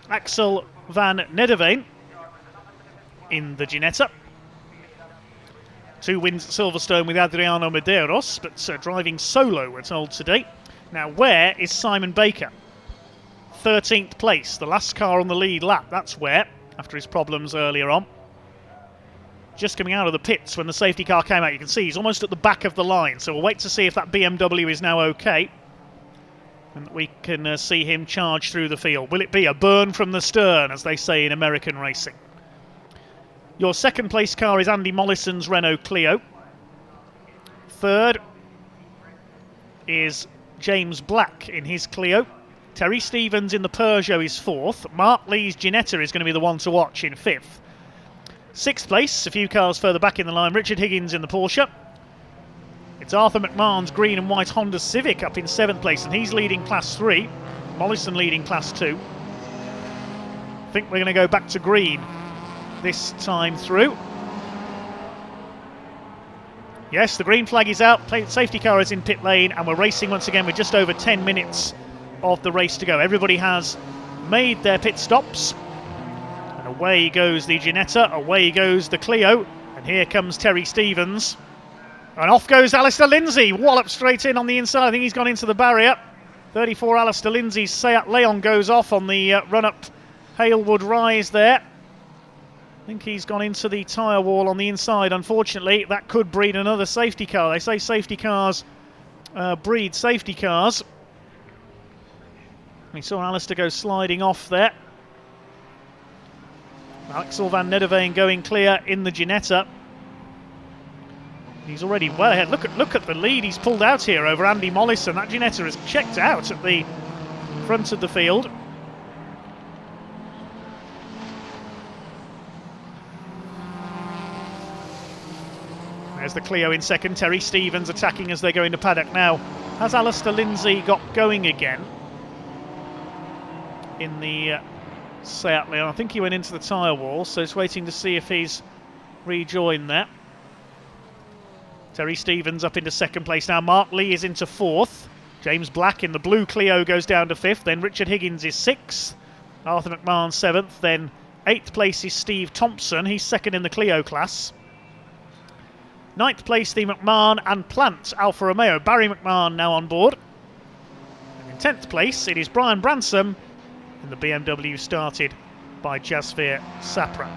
Axel Van Nederveen in the Ginetta. 2 wins at Silverstone with Adriano Medeiros, but driving solo, we're told today. Now, where is Simon Baker? 13th place, the last car on the lead lap. That's where, after his problems earlier on. Just coming out of the pits when the safety car came out. You can see he's almost at the back of the line, so we'll wait to see if that BMW is now okay, and we can see him charge through the field. Will it be a burn from the stern, as they say in American racing? Your second place car is Andy Mollison's Renault Clio. Third is James Black in his Clio. Terry Stevens in the Peugeot is fourth. Mark Lee's Ginetta is going to be the one to watch in fifth. Sixth place, a few cars further back in the line, Richard Higgins in the Porsche. It's Arthur McMahon's green and white Honda Civic up in seventh place, and he's leading Class 3. Mollison leading Class 2. I think we're going to go back to green this time through. Yes, the green flag is out. Safety car is in pit lane, and we're racing once again with just over 10 minutes of the race to go. Everybody has made their pit stops. And away goes the Ginetta, away goes the Clio. And here comes Terry Stevens. And off goes Alistair Lindsay, wallop straight in on the inside. I think he's gone into the barrier. 34 Alistair Lindsay's Seat Leon goes off on the run-up Halewood Rise there. I think he's gone into the tyre wall on the inside. Unfortunately, that could breed another safety car. They say safety cars breed safety cars. We saw Alistair go sliding off there. Axel van Nederveen going clear in the Ginetta. He's already well ahead. Look at the lead he's pulled out here over Andy Mollison. That Ginetta is checked out at the front of the field. There's the Clio in second. Terry Stevens attacking as they go into paddock now. Has Alistair Lindsay got going again in the Seat Leon? I think he went into the tyre wall, so it's waiting to see if he's rejoined there. Terry Stevens up into second place now. Mark Lee is into fourth. James Black in the blue Clio goes down to fifth. Then Richard Higgins is sixth. Arthur McMahon seventh. Then eighth place is Steve Thompson. He's second in the Clio class. Ninth place, the McMahon and Plant Alfa Romeo. Barry McMahon now on board. And in 10th place, it is Brian Bransom in the BMW started by Jasveer Sapra.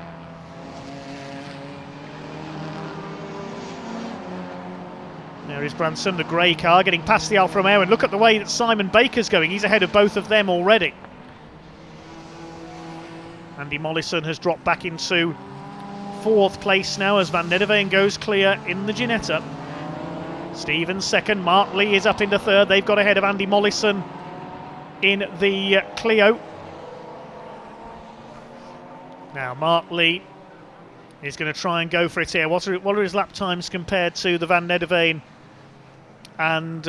There is Branson, the grey car, getting past the Alfa Romeo, and look at the way that Simon Baker's going. He's ahead of both of them already. Andy Mollison has dropped back into fourth place now as Van Nederveen goes clear in the Ginetta. Stevens second, Mark Lee is up into third. They've got ahead of Andy Mollison in the Clio. Now Mark Lee is going to try and go for it here. What are his lap times compared to the Van Nederveen and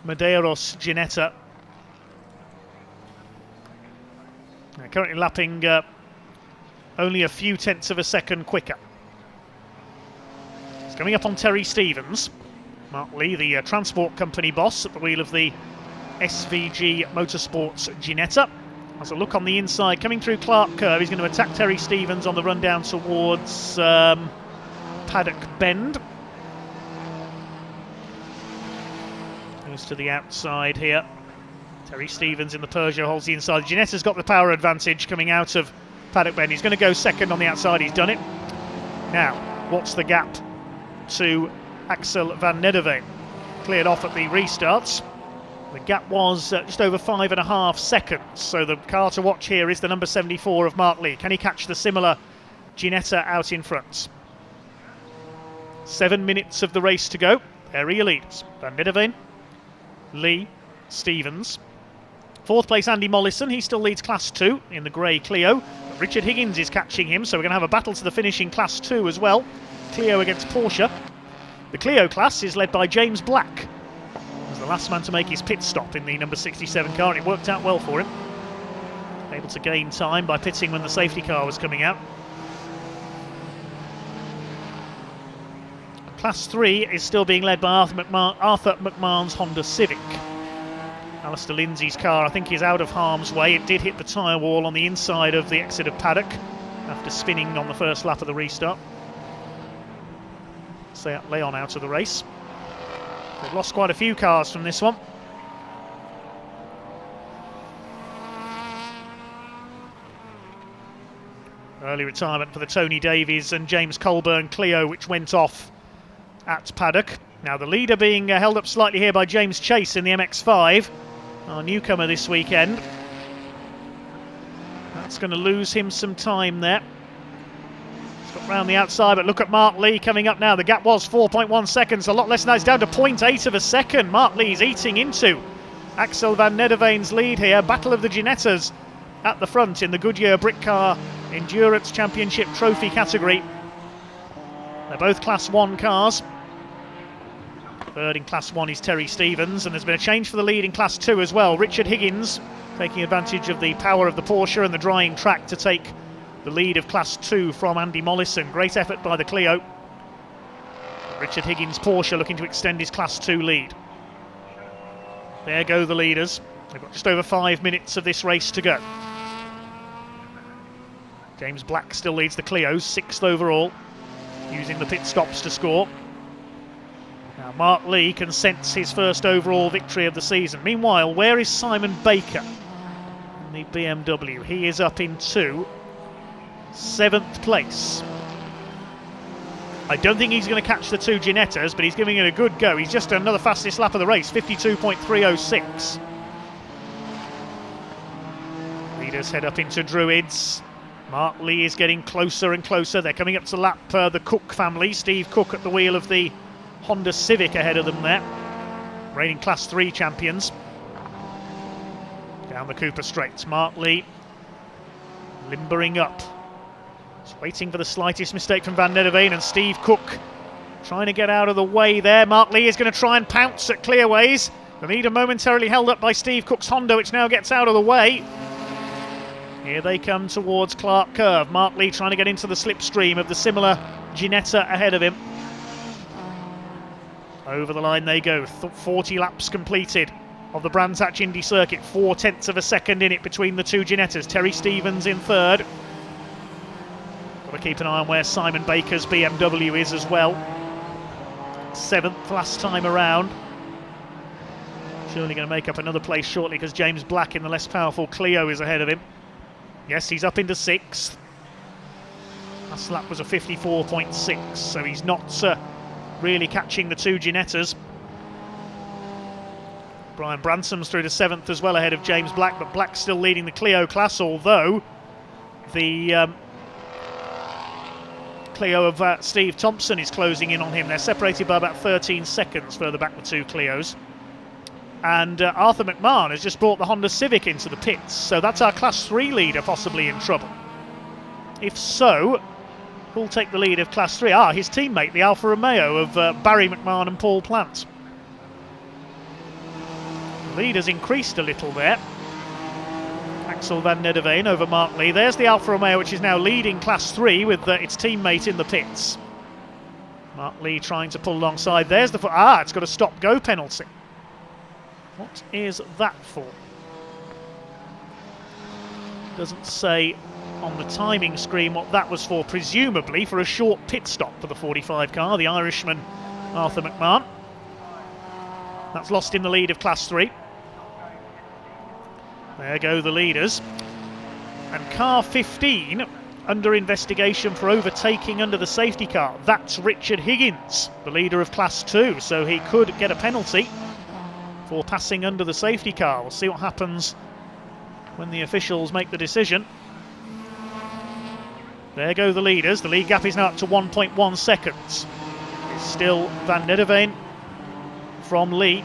Medeiros Ginetta? Now, currently lapping only a few tenths of a second quicker. It's coming up on Terry Stevens. Mark Lee, the transport company boss at the wheel of the SVG Motorsports Ginetta. Has a look on the inside, coming through Clark Curve. He's going to attack Terry Stevens on the run down towards Paddock Bend. Goes to the outside here. Terry Stevens in the Peugeot holds the inside. Ginetta's got the power advantage coming out of Paddock Bend. He's going to go second on the outside. He's done it. Now, what's the gap to Axel van Nederveen? Cleared off at the restarts. The gap was just over 5.5 seconds. So the car to watch here is the number 74 of Mark Lee. Can he catch the similar Ginetta out in front? 7 minutes of the race to go. There he leads. Van Nederveen, Lee, Stevens. Fourth place, Andy Mollison. He still leads Class 2 in the grey Clio. But Richard Higgins is catching him, so we're going to have a battle to the finish in Class 2 as well. Clio against Porsche. The Clio class is led by James Black. He's the last man to make his pit stop in the number 67 car, and it worked out well for him. Able to gain time by pitting when the safety car was coming out. Class 3 is still being led by Arthur McMahon's Honda Civic. Alistair Lindsay's car, I think, is out of harm's way. It did hit the tyre wall on the inside of the exit of paddock after spinning on the first lap of the restart. Seat Leon out of the race. They've lost quite a few cars from this one. Early retirement for the Tony Davies and James Colburn Clio, which went off at paddock. Now the leader being held up slightly here by James Chase in the MX-5, our newcomer this weekend. That's going to lose him some time there. He's got round the outside, but look at Mark Lee coming up now. The gap was 4.1 seconds, a lot less now. It's down to 0.8 of a second. Mark Lee's eating into Axel van Nederveen's lead here. Battle of the Ginettas at the front in the Goodyear Britcar Endurance Championship Trophy category. They're both Class 1 cars. Third in Class 1 is Terry Stevens, and there's been a change for the lead in Class 2 as well. Richard Higgins taking advantage of the power of the Porsche and the drying track to take the lead of Class 2 from Andy Mollison. Great effort by the Clio. Richard Higgins' Porsche looking to extend his Class 2 lead. There go the leaders. They've got just over 5 minutes of this race to go. James Black still leads the Clios, 6th overall, using the pit stops to score. Now Mark Lee can sense his first overall victory of the season. Meanwhile, where is Simon Baker in the BMW? He is up in 7th place. I don't think he's going to catch the 2 Ginettas, but he's giving it a good go. He's just another fastest lap of the race, 52.306. Leaders head up into Druids. Mark Lee is getting closer and closer. They're coming up to lap the Cook family. Steve Cook at the wheel of the Honda Civic ahead of them there. Reigning Class 3 champions. Down the Cooper Straights. Mark Lee limbering up. Just waiting for the slightest mistake from Van Nederveen, and Steve Cook trying to get out of the way there. Mark Lee is going to try and pounce at Clearways. The leader momentarily held up by Steve Cook's Honda, which now gets out of the way. Here they come towards Clark Curve. Mark Lee trying to get into the slipstream of the similar Ginetta ahead of him. Over the line they go. 40 laps completed of the Brands Hatch Indy Circuit. 0.4 of a second in it between the 2 Ginettas. Terry Stevens in 3rd. Got to keep an eye on where Simon Baker's BMW is as well. 7th last time around. Surely going to make up another place shortly because James Black in the less powerful Clio is ahead of him. Yes, he's up into 6th. Last lap was a 54.6, so he's not really catching the 2 Ginettas. Brian Bransom's through to 7th as well ahead of James Black, but Black's still leading the Clio class, although the Clio of Steve Thompson is closing in on him. They're separated by about 13 seconds further back, the 2 Clios. And Arthur McMahon has just brought the Honda Civic into the pits, so that's our Class 3 leader possibly in trouble. If so, who'll take the lead of Class 3? His teammate, the Alfa Romeo of Barry McMahon and Paul Plant. The lead has increased a little there. Axel van Nederveen over Mark Lee. There's the Alfa Romeo, which is now leading Class 3 with its teammate in the pits. Mark Lee trying to pull alongside. There's the... it's got a stop-go penalty. What is that for? Doesn't say on the timing screen what that was for, presumably for a short pit stop for the 45 car, the Irishman Arthur McMahon. That's lost in the lead of Class 3. There go the leaders. And car 15 under investigation for overtaking under the safety car. That's Richard Higgins, the leader of Class 2, so he could get a penalty for passing under the safety car. We'll see what happens when the officials make the decision. There go the leaders. The lead gap is now up to 1.1 seconds. It's still Van Nederveen from Lee.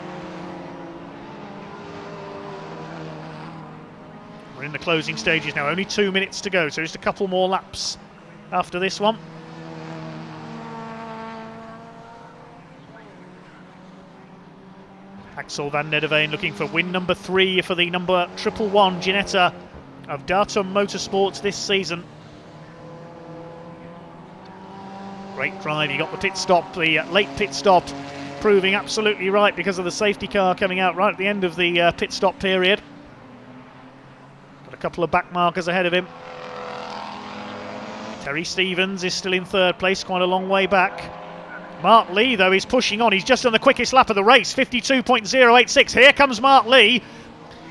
We're in the closing stages now. Only 2 minutes to go, so just a couple more laps after this one. Axel van Nederveen looking for win number 3 for the number 111 Ginetta of Datum Motorsports this season. Great drive, he got the pit stop, the late pit stop, proving absolutely right because of the safety car coming out right at the end of the pit stop period. Got a couple of back markers ahead of him. Terry Stevens is still in 3rd place, quite a long way back. Mark Lee, though, is pushing on. He's just on the quickest lap of the race, 52.086. Here comes Mark Lee.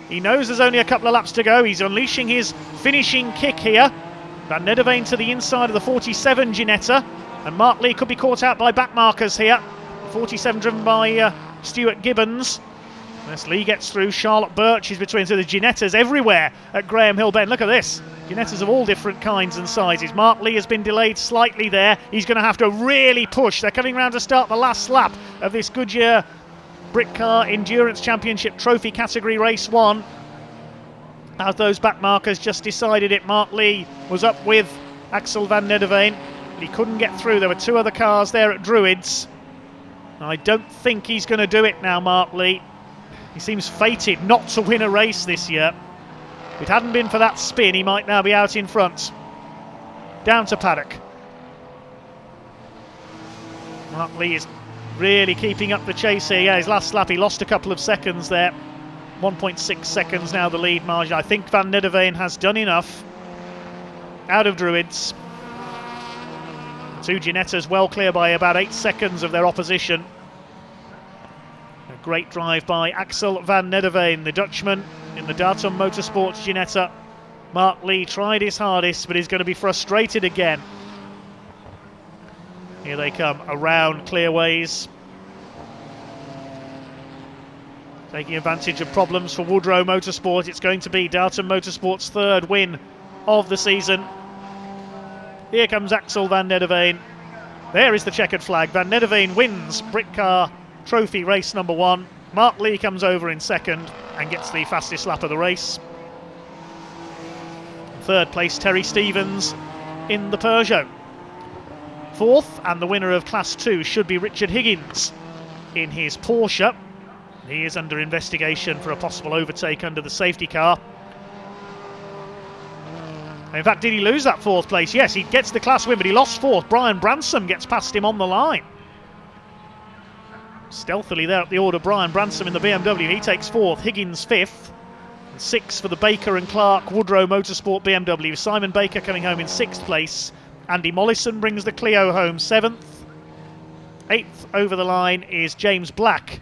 He knows there's only a couple of laps to go. He's unleashing his finishing kick here. Van Nederveen to the inside of the 47 Ginetta. And Mark Lee could be caught out by back markers here. 47 driven by Stuart Gibbons. As Lee gets through, Charlotte Birch is between. So the Ginettas everywhere at Graham Hill Bend. Look at this. Ginettas of all different kinds and sizes. Mark Lee has been delayed slightly there. He's going to have to really push. They're coming round to start the last lap of this Goodyear Britcar Endurance Championship Trophy Category Race 1. As those back markers just decided it, Mark Lee was up with Axel van Nederveen. He couldn't get through. There were 2 other cars there at Druids. I don't think he's going to do it now, Mark Lee. He seems fated not to win a race this year. If it hadn't been for that spin, he might now be out in front. Down to paddock. Mark Lee is really keeping up the chase here. Yeah, his last lap, he lost a couple of seconds there. 1.6 seconds now the lead margin. I think Van Nederveen has done enough out of Druids. Two Ginettas well clear by about 8 seconds of their opposition. A great drive by Axel Van Nederveen, the Dutchman in the Datum Motorsports Ginetta. Mark Lee tried his hardest, but he's going to be frustrated again. Here they come around Clearways. Taking advantage of problems for Woodrow Motorsport. It's going to be Datum Motorsport's third win of the season. Here comes Axel Van Nederveen. There is the checkered flag. Van Nederveen wins Britcar Trophy race number 1. Mark Lee comes over in second and gets the fastest lap of the race. Third place, Terry Stevens in the Peugeot. Fourth, and the winner of Class 2 should be Richard Higgins in his Porsche. He is under investigation for a possible overtake under the safety car. In fact, did he lose that fourth place? Yes, he gets the class win, but he lost fourth. Brian Bransom gets past him on the line. Stealthily there up the order, Brian Bransom in the BMW. He takes fourth, Higgins fifth. And sixth for the Baker and Clark Woodrow Motorsport BMW. Simon Baker coming home in sixth place. Andy Mollison brings the Clio home seventh. Eighth over the line is James Black.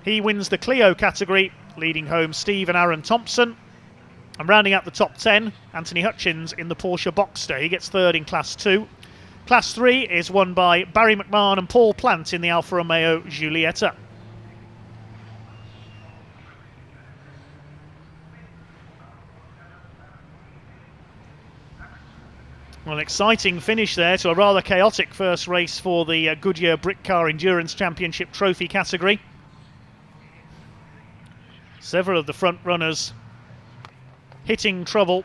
He wins the Clio category, leading home Steve and Aaron Thompson. And rounding out the top 10, Anthony Hutchins in the Porsche Boxster. He gets third in Class 2. Class 3 is won by Barry McMahon and Paul Plant in the Alfa Romeo Giulietta. Well, an exciting finish there to a rather chaotic first race for the Goodyear Britcar Endurance Championship Trophy category. Several of the front runners hitting trouble.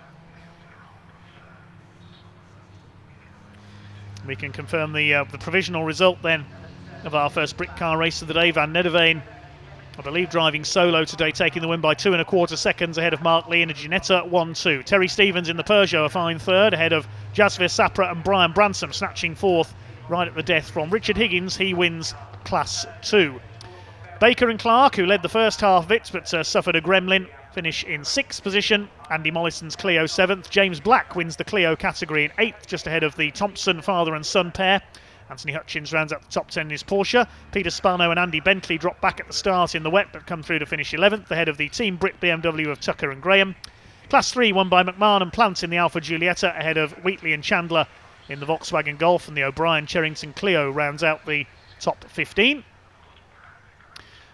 We can confirm the provisional result then of our first Britcar race of the day. Van Nederveen, I believe, driving solo today, taking the win by 2.25 seconds ahead of Mark Lee in a Ginetta 1-2. Terry Stevens in the Peugeot a fine third ahead of Jasvir Sapra and Brian Bransom, snatching fourth right at the death from Richard Higgins. He wins Class 2. Baker and Clark, who led the first half of it but suffered a gremlin, finish in 6th position. Andy Mollison's Clio 7th. James Black wins the Clio category in 8th, just ahead of the Thompson father and son pair. Anthony Hutchins rounds up the top 10 in his Porsche. Peter Spano and Andy Bentley drop back at the start in the wet but come through to finish 11th, ahead of the Team Brit BMW of Tucker and Graham. Class 3 won by McMahon and Plant in the Alfa Giulietta, ahead of Wheatley and Chandler in the Volkswagen Golf, and the O'Brien Cherrington Clio rounds out the top 15.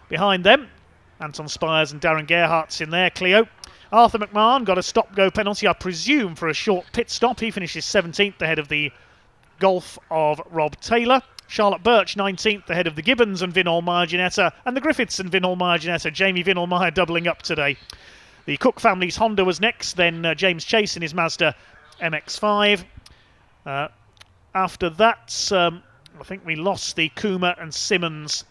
Behind them, Anton Spires and Darren Gerhardt's in their Clio. Arthur McMahon got a stop-go penalty, I presume, for a short pit stop. He finishes 17th ahead of the Golf of Rob Taylor. Charlotte Birch 19th ahead of the Gibbons and Vin Allmeyer Ginetta, and the Griffiths and Vin Allmeyer Ginetta. Jamie Vin Allmeyer doubling up today. The Cook family's Honda was next, then James Chase in his Mazda MX-5. After that, I think we lost the Kuma and Simmons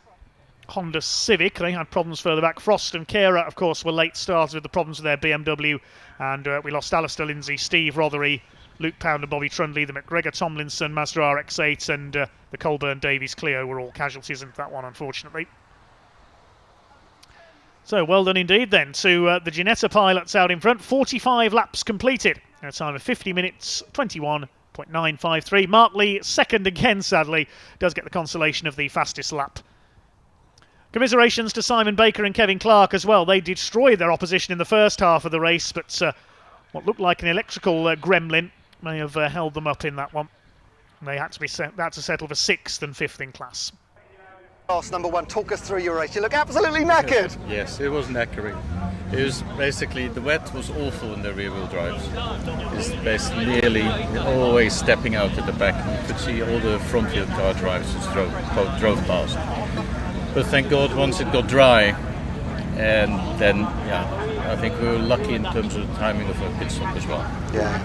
Honda Civic. They had problems further back. Frost and Kara, of course, were late starters with the problems with their BMW, and we lost Alistair Lindsay, Steve Rothery, Luke Pound and Bobby Trundley. The McGregor Tomlinson Mazda RX-8 and the Colburn Davies Clio were all casualties in that one, unfortunately. So well done indeed then to the Ginetta pilots out in front. 45 laps completed in a time of 50 minutes 21.953. Mark Lee second again, sadly, does get the consolation of the fastest lap. Commiserations to Simon Baker and Kevin Clark as well. They destroyed their opposition in the first half of the race, but what looked like an electrical gremlin may have held them up in that one. They had to settle for 6th and 5th in class. Class number 1, talk us through your race. You look absolutely knackered. Yes, it was knackering. It was basically, the wet was awful in the rear wheel drives. It's basically nearly always stepping out at the back. You could see all the front wheel car drivers just drove past. But thank God once it got dry, and then, yeah, I think we were lucky in terms of the timing of our pit stop as well. Yeah.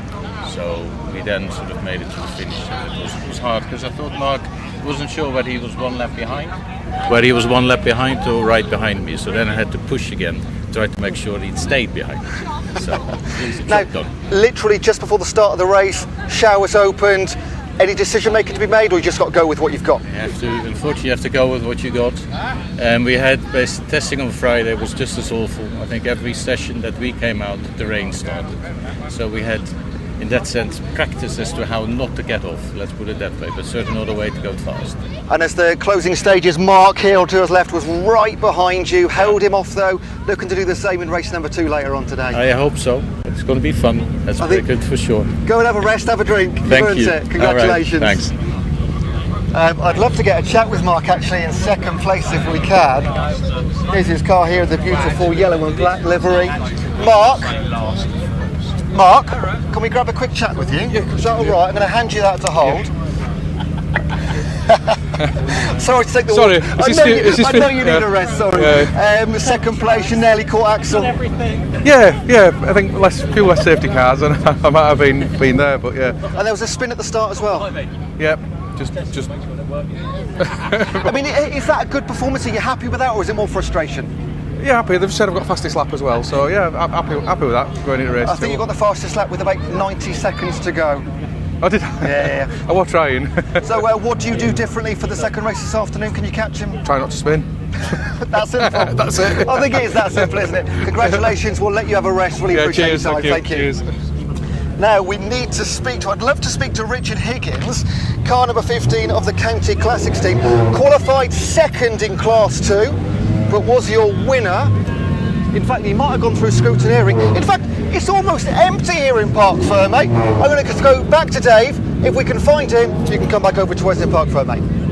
So we then sort of made it to the finish, and it was hard because I thought Mark wasn't sure whether he was one lap behind or right behind me. So then I had to push again, try to make sure he'd stayed behind me. So easy job done. Literally just before the start of the race, showers opened. Any decision making to be made, or you just got to go with what you've got? Unfortunately, you have to go with what you got. We had testing on Friday was just as awful. I think every session that we came out, the rain started. So we had, in that sense, practice as to how not to get off, let's put it that way, but certainly not a way to go fast. And as the closing stages, Mark here to his left was right behind you, held him off though, looking to do the same in race number 2 later on today. I hope so. It's going to be fun. That's very good for sure. Go and have a rest, have a drink. Thank you. It. Congratulations. All right, thanks. I'd love to get a chat with Mark actually in second place if we can. Here's his car here, the beautiful yellow and black livery. Mark, can we grab a quick chat with you? Is that all right? I'm going to hand you that to hold. Sorry to take the Sorry, I know you need a rest, sorry. Second place, you nearly caught Axel. Yeah, I think few less safety cars, and I might have been there, but yeah. And there was a spin at the start as well. Yep, just. I mean, is that a good performance? Are you happy with that, or is it more frustration? Yeah, happy. They've said I've got fastest lap as well, so yeah, I'm happy with that going into race. I think you got the fastest lap with about 90 seconds to go. I did. Yeah. I was trying. So, what do you do differently for the second race this afternoon? Can you catch him? Try not to spin. That's simple. That's it. I think it is that simple, isn't it? Congratulations. We'll let you have a rest. Really appreciate your time. Thank you. Cheers. Now we need to I'd love to speak to Richard Higgins, car number 15 of the County Classics team. Qualified second in Class 2, but was your winner. In fact, he might have gone through scrutineering. In fact, it's almost empty here in Park Fair, mate. I'm going to go back to Dave. If we can find him, you can come back over to Western Park Fair, mate.